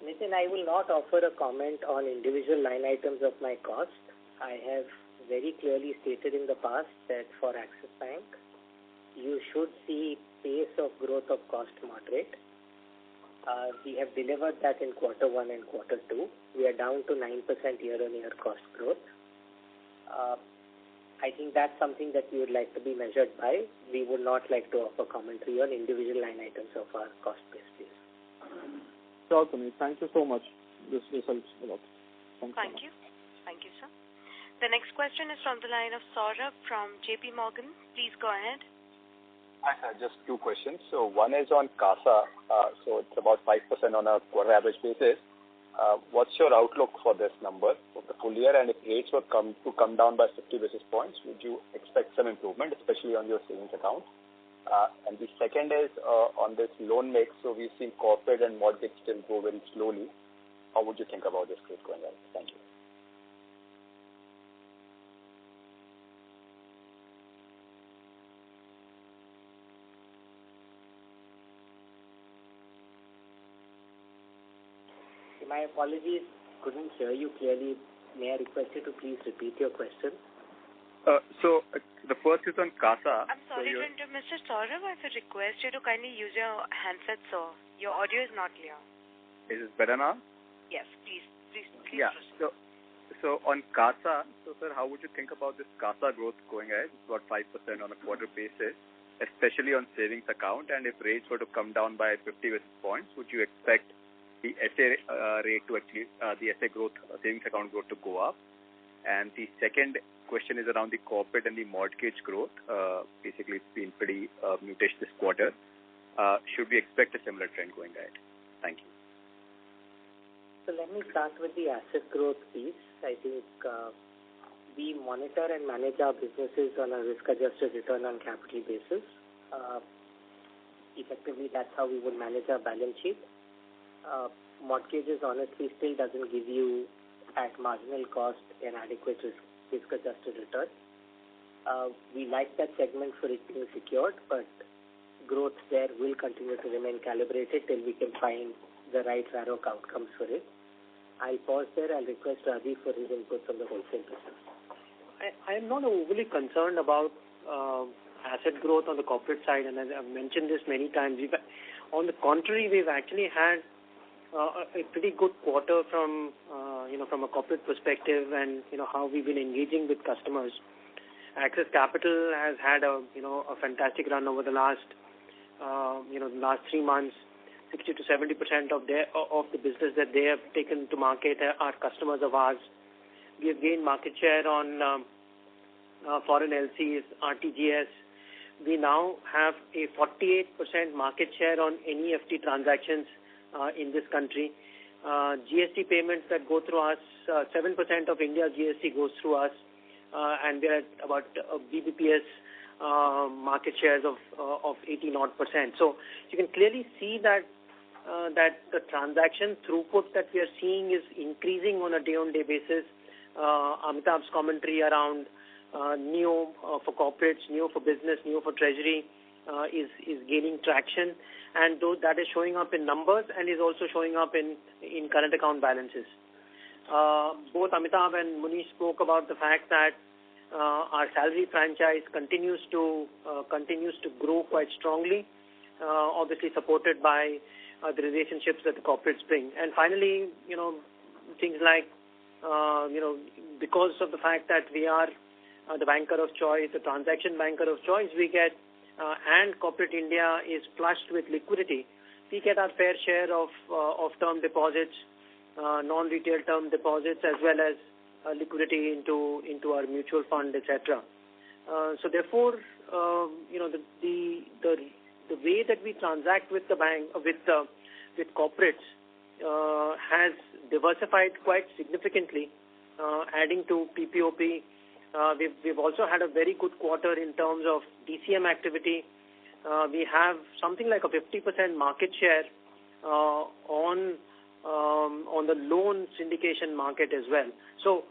Nitin, I will not offer a comment on individual line items of my cost. I have very clearly stated in the past that for Axis Bank, you should see pace of growth of cost moderate. We have delivered that in quarter 1 and quarter 2. We are down to 9% year-on-year cost growth. I think that's something that we would like to be measured by. We would not like to offer commentary on individual line items of our cost base, please. Sure, Puneet. Thank you so much. This helps a lot. Thank you. Thank you, sir. The next question is from the line of Saurabh from JP Morgan. Please go ahead. Hi, sir. Just 2 questions. So one is on CASA. So it's about 5% on a quarter average basis. What's your outlook for this number for the full year? And if rates were to come down by 50 basis points, would you expect some improvement, especially on your savings account? And the second is on this loan mix. So we've seen corporate and mortgage still go very slowly. How would you think about this growth going on? Thank you. My apologies, couldn't hear you clearly May I request you to please repeat your question? So the first is on CASA. I'm sorry to interrupt, Mr. Saurabh. I would request you to kindly use your handset, sir. Your audio is not clear. Is it better now? Yes, please. Yeah. So on CASA, sir, how would you think about this CASA growth going ahead? It's about 5% on a quarter basis, especially on savings account. And if rates were to come down by 50 basis points, would you expect the SA rate to actually, the SA growth, savings account growth to go up? And the second question is around the corporate and the mortgage growth. Basically, it's been pretty mutish this quarter. Should we expect a similar trend going ahead? Thank you. So let me start with the asset growth piece. I think we monitor and manage our businesses on a risk-adjusted return on capital basis. Effectively, that's how we would manage our balance sheet. Mortgages honestly still doesn't give you at marginal cost an adequate risk-adjusted return. We like that segment for it being secured, but growth there will continue to remain calibrated till we can find the right ROC outcomes for it. I'll pause there. I'll request Ravi for his inputs on the wholesale business. I am not overly concerned about asset growth on the corporate side, and as I've mentioned this many times. On the contrary, we've actually had a pretty good quarter from a corporate perspective, and how we've been engaging with customers. Access Capital has had a fantastic run over the last 3 months. 60 to 70% of the business that they have taken to market are customers of ours. We have gained market share on foreign LCs, RTGS. We now have a 48% market share on NEFT transactions in this country. GST payments that go through us, 7% of India's GST goes through us, and we are at about BBPS market shares of 80-odd%. So you can clearly see that the transaction throughput that we are seeing is increasing on a day-on-day basis. Amitabh's commentary around Neo for corporates, Neo for business, Neo for treasury is gaining traction, and that is showing up in numbers and is also showing up in current account balances. Both Amitabh and Munish spoke about the fact that our salary franchise continues to grow quite strongly, obviously supported by the relationships that the corporates bring. And finally, things like, because of the fact that we are the banker of choice, the transaction banker of choice, we get, and corporate India is flushed with liquidity, we get our fair share of term deposits, non-retail term deposits, as well as liquidity into our mutual fund, etc. So therefore, the way that we transact with the bank, with corporates, has diversified quite significantly, adding to PPOP. We've also had a very good quarter in terms of DCM activity. We have something like a 50% market share on the loan syndication market as well. So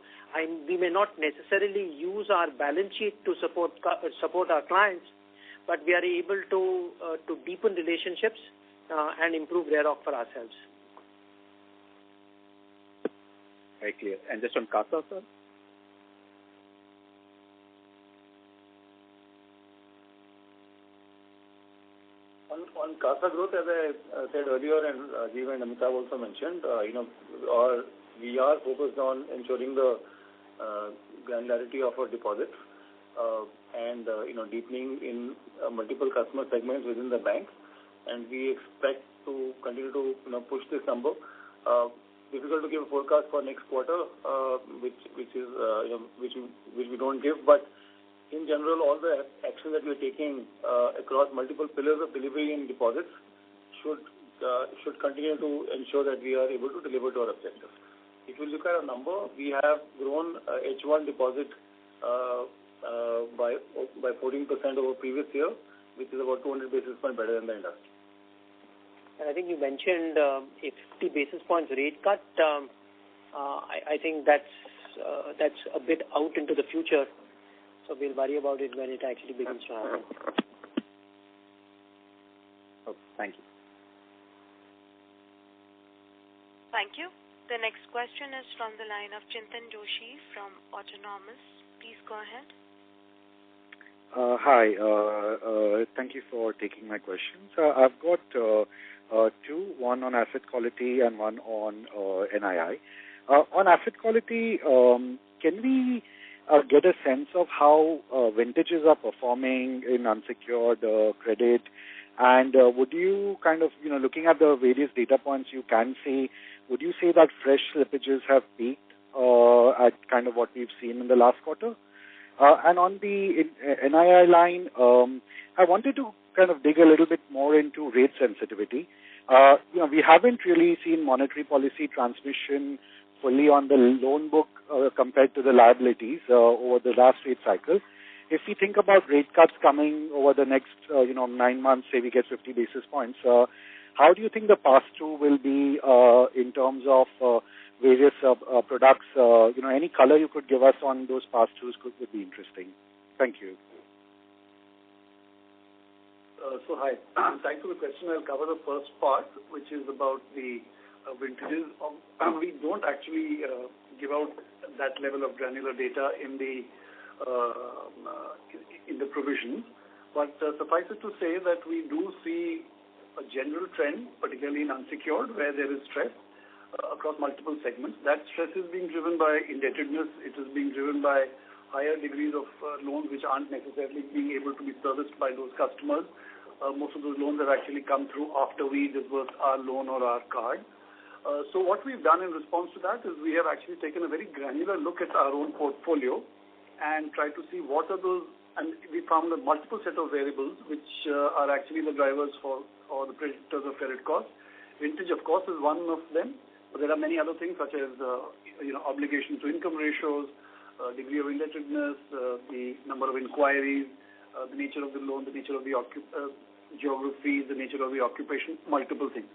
we may not necessarily use our balance sheet to support our clients, but we are able to deepen relationships and improve ROC for ourselves. Very clear. And just on CASA, sir? On CASA growth, as I said earlier, and Rajiv and Amitabh also mentioned, we are focused on ensuring the granularity of our deposits and deepening in multiple customer segments within the bank, and we expect to continue to push this number. Difficult to give a forecast for next quarter, which we don't give, but in general, all the actions that we're taking across multiple pillars of delivery and deposits should continue to ensure that we are able to deliver to our objectives. If you look at our number, we have grown H1 deposit by 14% over previous year, which is about 200 basis points better than the industry. And I think you mentioned a 50 basis points rate cut. I think that's a bit out into the future. So we'll worry about it when it actually begins to happen. Okay, thank you. Thank you. The next question is from the line of Chintan Joshi from Autonomous. Please go ahead. Hi. Thank you for taking my questions. I've got two, one on asset quality and one on NII. On asset quality, can we get a sense of how vintages are performing in unsecured credit? And would you kind of, looking at the various data points you can see, would you say that fresh slippages have peaked at kind of what we've seen in the last quarter? And on the NII line, I wanted to kind of dig a little bit more into rate sensitivity. We haven't really seen monetary policy transmission fully on the loan book compared to the liabilities over the last rate cycle. If we think about rate cuts coming over the next 9 months, say we get 50 basis points, how do you think the pass-through will be in terms of various products? Any color you could give us on those pass-throughs would be interesting. Thank you. So hi, thanks for the question. I'll cover the first part, which is about the vintages. We don't actually give out that level of granular data in the provisions, but suffice it to say that we do see a general trend, particularly in unsecured, where there is stress across multiple segments. That stress is being driven by indebtedness. It is being driven by higher degrees of loans which aren't necessarily being able to be serviced by those customers. Most of those loans have actually come through after we disbursed our loan or our card. So what we've done in response to that is we have actually taken a very granular look at our own portfolio and tried to see what are those, and we found a multiple set of variables which are actually the drivers for or the predictors of credit cost. Vintage, of course, is one of them, but there are many other things such as obligation to income ratios, degree of indebtedness, the number of inquiries, the nature of the loan, the nature of the geography, the nature of the occupation, multiple things.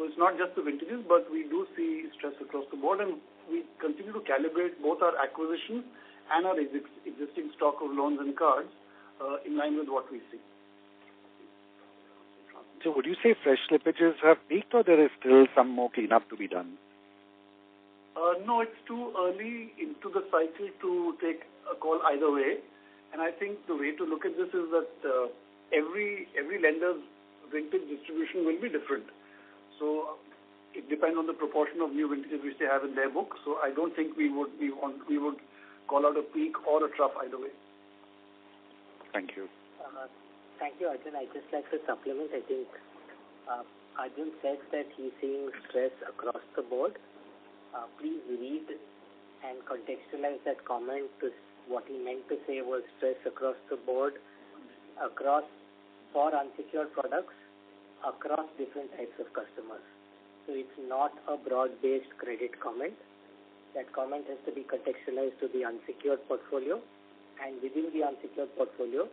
So it's not just the vintages, but we do see stress across the board, and we continue to calibrate both our acquisition and our existing stock of loans and cards in line with what we see. So would you say fresh slippages have peaked, or there is still some more cleanup to be done? No, it's too early into the cycle to take a call either way. And I think the way to look at this is that every lender's vintage distribution will be different. So it depends on the proportion of new vintages which they have in their book. So I don't think we would call out a peak or a trough either way. Thank you. Thank you, Arjun. I'd just like to supplement. I think Arjun said that he's seeing stress across the board. Please read and contextualize that comment to what he meant to say was stress across the board, for unsecured products, across different types of customers. So it's not a broad-based credit comment. That comment has to be contextualized to the unsecured portfolio, and within the unsecured portfolio,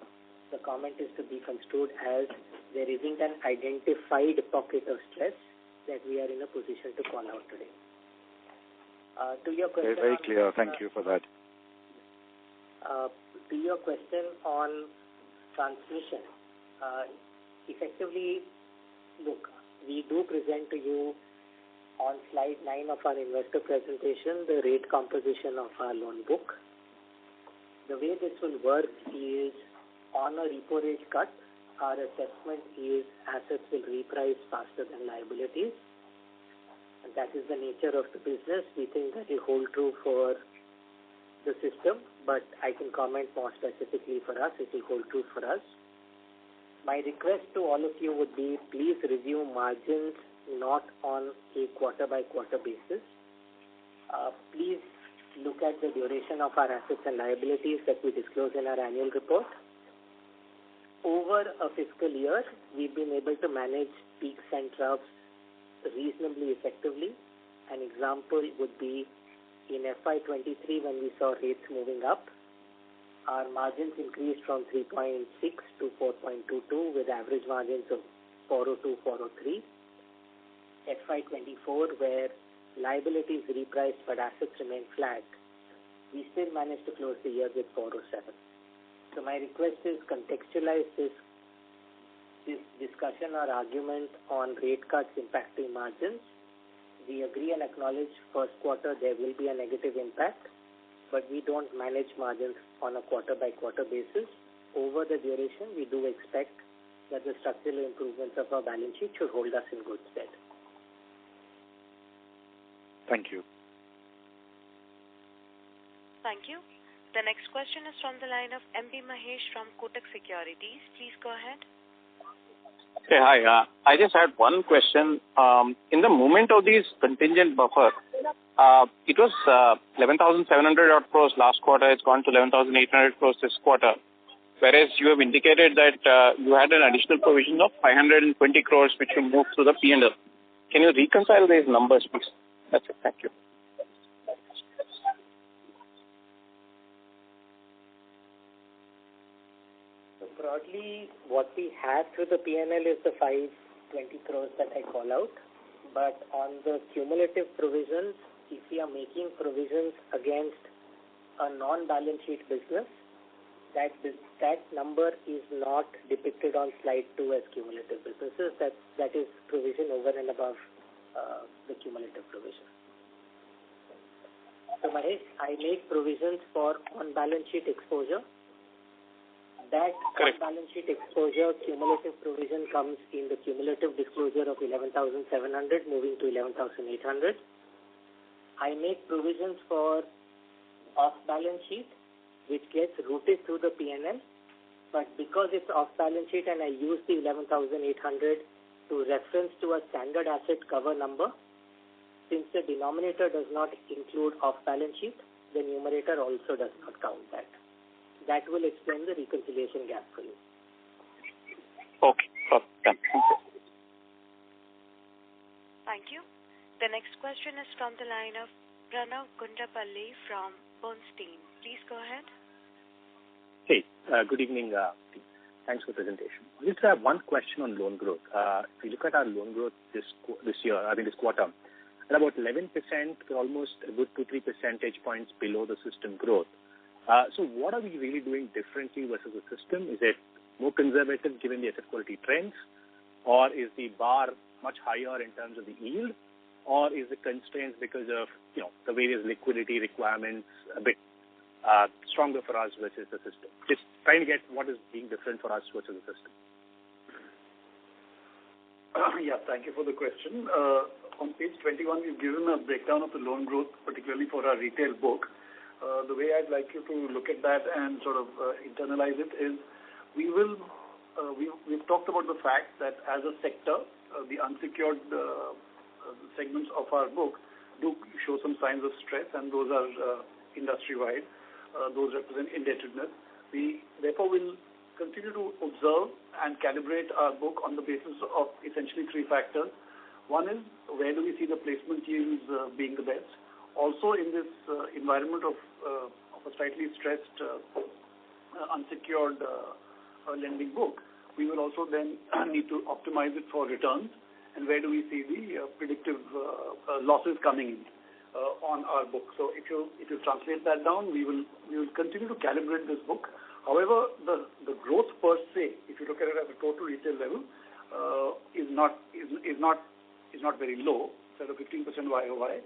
the comment is to be construed as there isn't an identified pocket of stress that we are in a position to call out today. To your question, very clear. Thank you for that. To your question on transmission, effectively, look, we do present to you on slide 9 of our investor presentation the rate composition of our loan book. The way this will work is on a repo rate cut, our assessment is assets will reprice faster than liabilities. And that is the nature of the business. We think that will hold true for the system, but I can comment more specifically for us. It will hold true for us. My request to all of you would be please review margins not on a quarter-by-quarter basis. Please look at the duration of our assets and liabilities that we disclose in our annual report. Over a fiscal year, we've been able to manage peaks and troughs reasonably effectively. An example would be in FY23 when we saw rates moving up. Our margins increased from 3.6 to 4.22 with average margins of 402, 403. FY24 where liabilities repriced but assets remained flat, we still managed to close the year with 407. So my request is contextualize this discussion or argument on rate cuts impacting margins we agree and acknowledge first quarter there will be a negative impact, but we don't manage margins on a quarter-by-quarter basis. Over the duration, we do expect that the structural improvements of our balance sheet should hold us in good stead. Thank you. Thank you. The next question is from the line of M.B. Mahesh from Kotak Securities. Please go ahead. Okay, hi. I just had one question. In the movement of these contingent buffer, it was 11,700 odd crores last quarter. It's gone to 11,800 crores this quarter. Whereas you have indicated that you had an additional provision of 520 crores which you moved through the P&L. Can you reconcile these numbers, please? That's it. Thank you. So broadly, what we have through the P&L is the 520 crores that I call out. But on the cumulative provisions, if we are making provisions against a non-balance sheet business, that number is not depicted on slide 2 as cumulative businesses. That is provision over and above the cumulative provision. So Mahesh, I make provisions for on-balance sheet exposure. That on-balance sheet exposure cumulative provision comes in the cumulative disclosure of 11,700 moving to 11,800. I make provisions for off-balance sheet, which gets routed through the P&L, but because it's off-balance sheet and I use the 11,800 to reference to a standard asset cover number, since the denominator does not include off-balance sheet, the numerator also does not count that. That will explain the reconciliation gap for you. Okay. Thank you. Thank you. The next question is from the line of Pranav Gundapalli from Bernstein. Please go ahead. Hey, good evening. Thanks for the presentation. I just have one question on loan growth. If you look at our loan growth this quarter, at about 11%, we're almost a good 2-3 percentage points below the system growth. So what are we really doing differently versus the system? Is it more conservative given the asset quality trends? Or is the bar much higher in terms of the yield? Or is the constraints because of the various liquidity requirements a bit stronger for us versus the system? Just trying to get what is being different for us versus the system. Yeah, thank you for the question. On page 21, we've given a breakdown of the loan growth, particularly for our retail book. The way I'd like you to look at that and sort of internalize it is we've talked about the fact that as a sector, the unsecured segments of our book do show some signs of stress, and those are industry-wide. Those represent indebtedness. We therefore will continue to observe and calibrate our book on the basis of essentially 3 factors. One is, where do we see the placement yields being the best? Also, in this environment of a slightly stressed unsecured lending book, we will also then need to optimize it for returns. And where do we see the predictive losses coming in on our book? So if you translate that down, we will continue to calibrate this book. However, the growth per se, if you look at it at a total retail level, is not very low, instead of 15% YOY.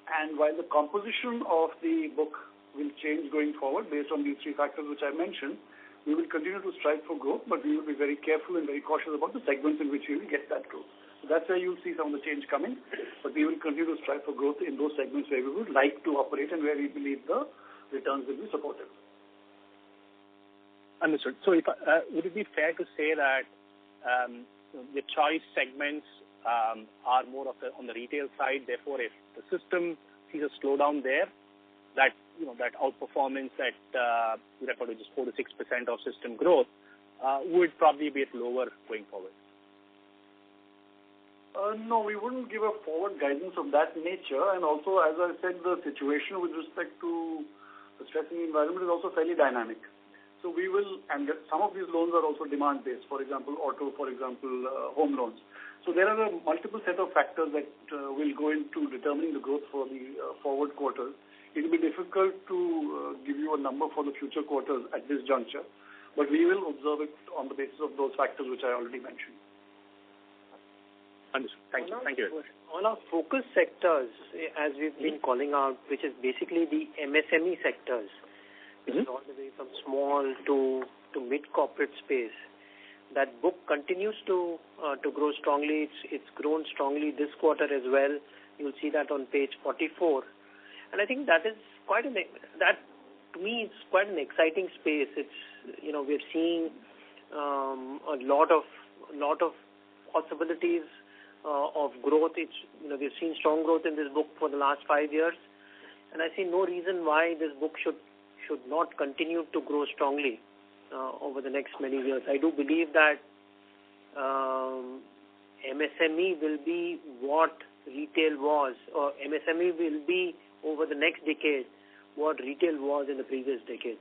And while the composition of the book will change going forward based on these 3 factors which I mentioned, we will continue to strive for growth, but we will be very careful and very cautious about the segments in which we will get that growth. So that's where you'll see some of the change coming, but we will continue to strive for growth in those segments where we would like to operate and where we believe the returns will be supportive. Understood. So would it be fair to say that the choice segments are more of on the retail side, therefore if the system sees a slowdown there, that outperformance that you refer to just 4-6% of system growth would probably be lower going forward? No, we wouldn't give a forward guidance of that nature. And also, as I said, the situation with respect to the stressing environment is also fairly dynamic. So we will, and some of these loans are also demand-based, for example, auto, for example, home loans. So there are a multiple set of factors that will go into determining the growth for the forward quarters. It will be difficult to give you a number for the future quarters at this juncture, but we will observe it on the basis of those factors which I already mentioned. Understood. Thank you. On our focus sectors, as we've been calling out, which is basically the MSME sectors, which is all the way from small to mid-corporate space, that book continues to grow strongly. It's grown strongly this quarter as well. You'll see that on page 44. And I think that is that to me it's quite an exciting space. It's, we're seeing a lot of possibilities of growth. We've seen strong growth in this book for the last 5 years, and I see no reason why this book should not continue to grow strongly over the next many years. I do believe that MSME will be what retail was, or MSME will be over the next decade what retail was in the previous decade.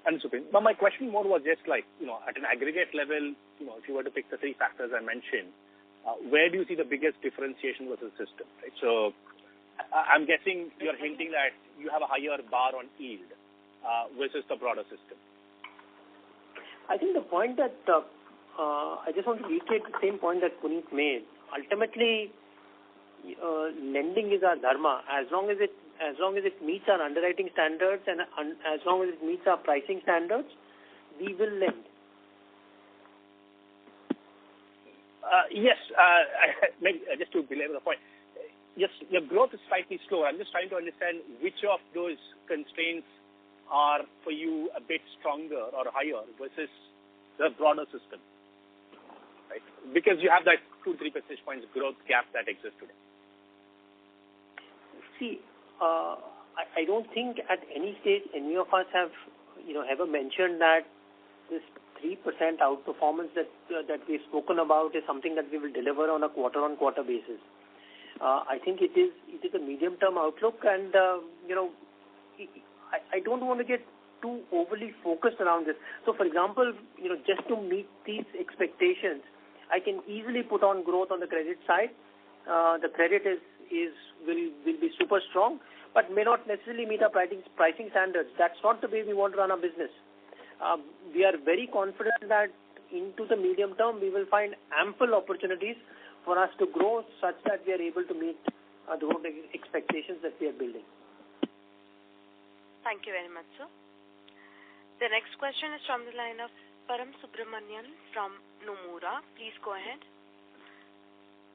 Understood. But my question more was just like, at an aggregate level, if you were to pick the three factors I mentioned, where do you see the biggest differentiation versus system, right? So I'm guessing you're hinting that you have a higher bar on yield versus the broader system. I think the point that I just want to reiterate the same point that Puneet made. Ultimately, lending is our dharma. As long as it meets our underwriting standards and as long as it meets our pricing standards, we will lend. Yes, just to belabor the point, yes, your growth is slightly slow. I'm just trying to understand which of those constraints are for you a bit stronger or higher versus the broader system, right? Because you have that 2-3 percentage points growth gap that exists today. See, I don't think at any stage any of us have, ever mentioned that this 3% outperformance that we've spoken about is something that we will deliver on a quarter-on-quarter basis. I think it is a medium-term outlook, and I don't want to get too overly focused around this. So, for example, just to meet these expectations, I can easily put on growth on the credit side. The credit will be super strong, but may not necessarily meet our pricing standards. That's not the way we want to run our business. We are very confident that into the medium term, we will find ample opportunities for us to grow such that we are able to meet the growth expectations that we are building. Thank you very much, sir. The next question is from the line of Param Subramanian from Nomura. Please go ahead.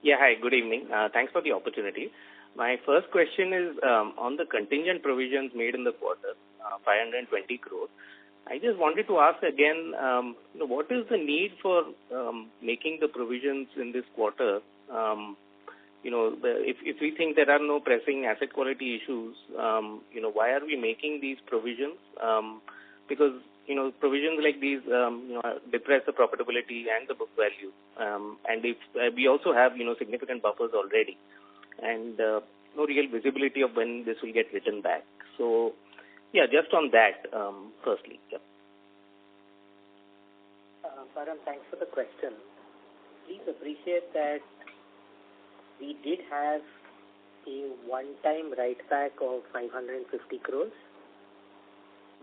Yeah, hi, good evening. Thanks for the opportunity. My first question is on the contingent provisions made in the quarter, 520 crores. I just wanted to ask again, what is the need for making the provisions in this quarter? If we think there are no pressing asset quality issues, why are we making these provisions? Because provisions like these depress the profitability and the book value, and if we also have significant buffers already, and no real visibility of when this will get written back. So yeah, just on that, firstly. Yeah. Param, thanks for the question. Please appreciate that we did have a one-time write-back of 550 crores.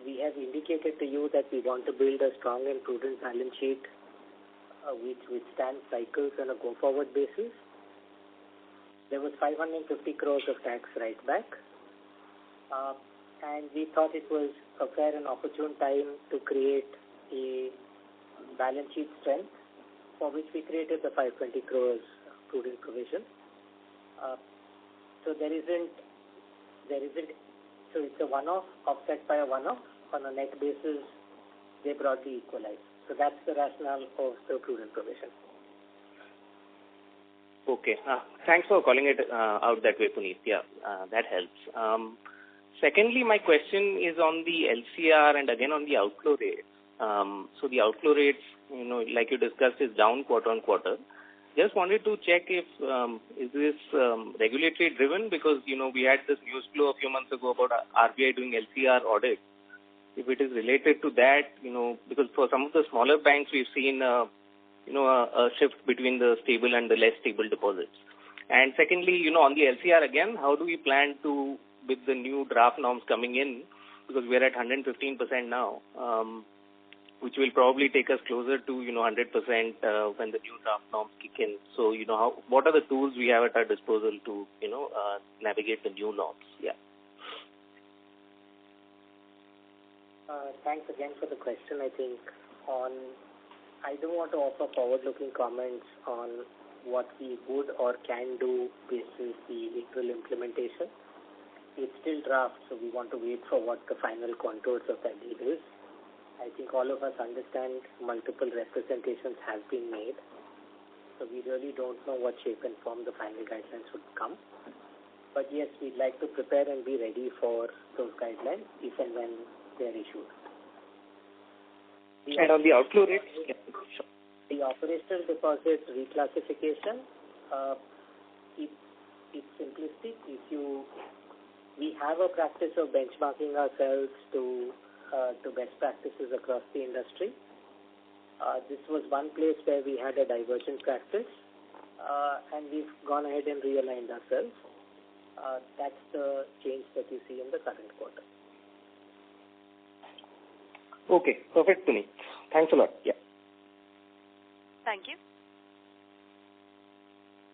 We have indicated to you that we want to build a strong and prudent balance sheet which withstands cycles on a go-forward basis. There was 550 crores of tax write-back. And we thought it was a fair and opportune time to create a balance sheet strength, for which we created the 520 crores prudent provision. So so it's a one-off offset by a one-off. On a net basis, they broadly equalize. So that's the rationale of the prudent provision. Okay. Thanks for calling it out that way, Puneet. Yeah, that helps. Secondly, my question is on the LCR and again on the outflow rates. So the outflow rates, like you discussed, is down quarter on quarter. Just wanted to check if is this regulatory driven, because we had this news flow a few months ago about RBI doing LCR audits. If it is related to that, because for some of the smaller banks we've seen a shift between the stable and the less stable deposits. And secondly, on the LCR again, how do we plan to, with the new draft norms coming in, because we're at 115% now, which will probably take us closer to, 100% when the new draft norms kick in. So, what are the tools we have at our disposal to, navigate the new norms? Yeah. Thanks again for the question. I think I don't want to offer forward-looking comments on what we would or can do based on the April implementation. It's still draft, so we want to wait for what the final contours of that deal is. I think all of us understand multiple representations have been made, so we really don't know what shape and form the final guidelines would come. But yes, we'd like to prepare and be ready for those guidelines if and when they're issued. And on the outflow rates? Yeah, sure. The operational deposit reclassification, it's simplistic. We have a practice of benchmarking ourselves to best practices across the industry. This was one place where we had a divergent practice, and we've gone ahead and realigned ourselves. That's the change that you see in the current quarter. Okay, perfect, Puneet. Thanks a lot. Yeah. Thank you.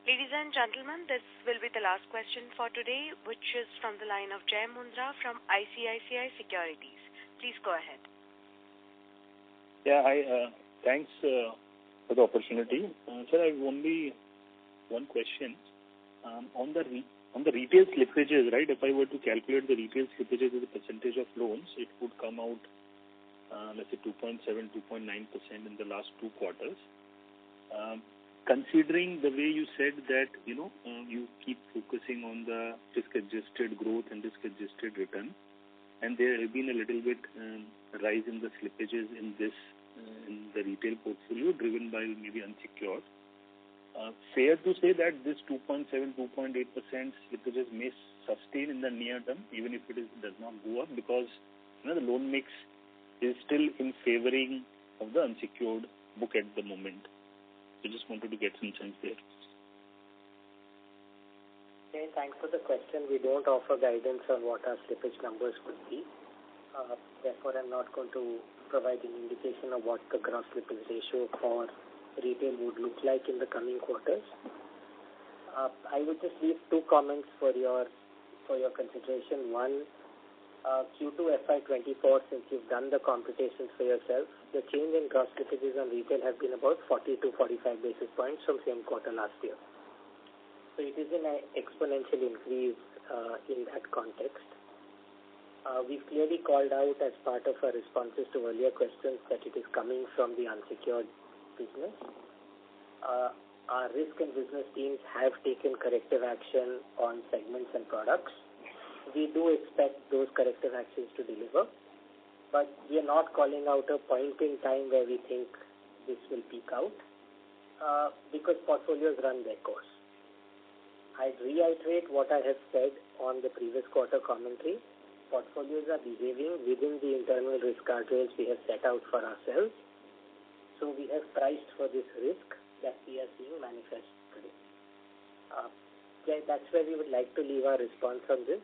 Ladies and gentlemen, this will be the last question for today, which is from the line of Jai Mundra from ICICI Securities. Please go ahead. Yeah, thanks for the opportunity. Sir, I have only one question. On the retail slippages, right, if I were to calculate the retail slippages as a percentage of loans, it would come out, let's say 2.7, 2.9% in the last 2 quarters. Considering the way you said that, you keep focusing on the risk-adjusted growth and risk-adjusted return, and there have been a little bit rise in the slippages in the retail portfolio driven by maybe unsecured. Fair to say that this 2.7, 2.8% slippages may sustain in the near term, even if it does not go up, because the loan mix is still in favoring of the unsecured book at the moment. I just wanted to get some sense there. Okay, thanks for the question. We don't offer guidance on what our slippage numbers could be. Therefore, I'm not going to provide an indication of what the gross slippage ratio for retail would look like in the coming quarters. I would just leave 2 comments for your consideration. One, Q2 FY24, since you've done the computations for yourself, the change in gross slippages on retail has been about 40 to 45 basis points from same quarter last year. So it is an exponential increase in that context. We've clearly called out as part of our responses to earlier questions that it is coming from the unsecured business. Our risk and business teams have taken corrective action on segments and products. We do expect those corrective actions to deliver, but we are not calling out a point in time where we think this will peak out because portfolios run their course. I'd reiterate what I have said on the previous quarter commentary. Portfolios are behaving within the internal risk guardrails we have set out for ourselves. So we have priced for this risk that we are seeing manifest today. That's where we would like to leave our response on this.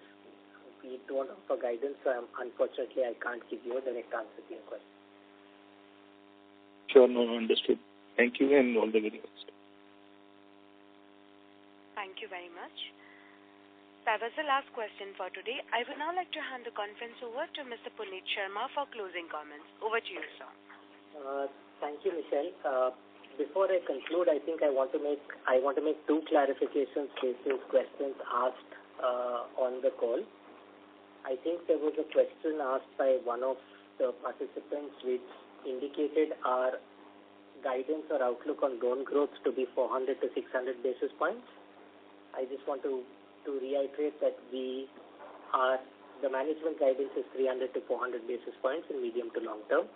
We don't offer guidance, so unfortunately I can't give you a direct answer to your question. Sure, no, understood. Thank you and all the very best. Thank you very much. That was the last question for today. I would now like to hand the conference over to Mr. Puneet Sharma for closing comments. Over to you, sir. Thank you, Michelle. Before I conclude, I think I want to make 2 clarifications based on questions asked on the call. I think there was a question asked by one of the participants which indicated our guidance or outlook on loan growth to be 400 to 600 basis points. I just want to reiterate that the management guidance is 300 to 400 basis points in medium to long term.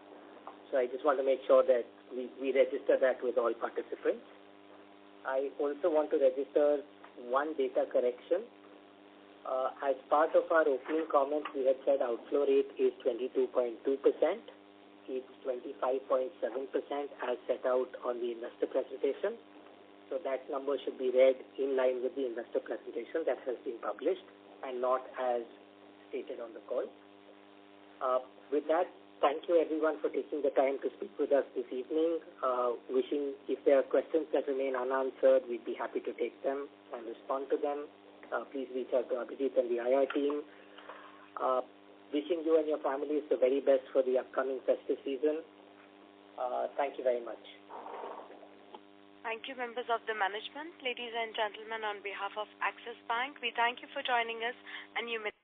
So I just want to make sure that we register that with all participants. I also want to register one data correction. As part of our opening comments, we had said outflow rate is 22.2%. It's 25.7% as set out on the investor presentation. So that number should be read in line with the investor presentation that has been published and not as stated on the call. With that, Thank you everyone for taking the time to speak with us this evening. Wishing, if there are questions that remain unanswered, we'd be happy to take them and respond to them. Please reach out to Abhijit and the IR team. Wishing you and your families the very best for the upcoming festive season. Thank you very much. Thank you, members of the management. Ladies and gentlemen, on behalf of Axis Bank, we thank you for joining us, and you may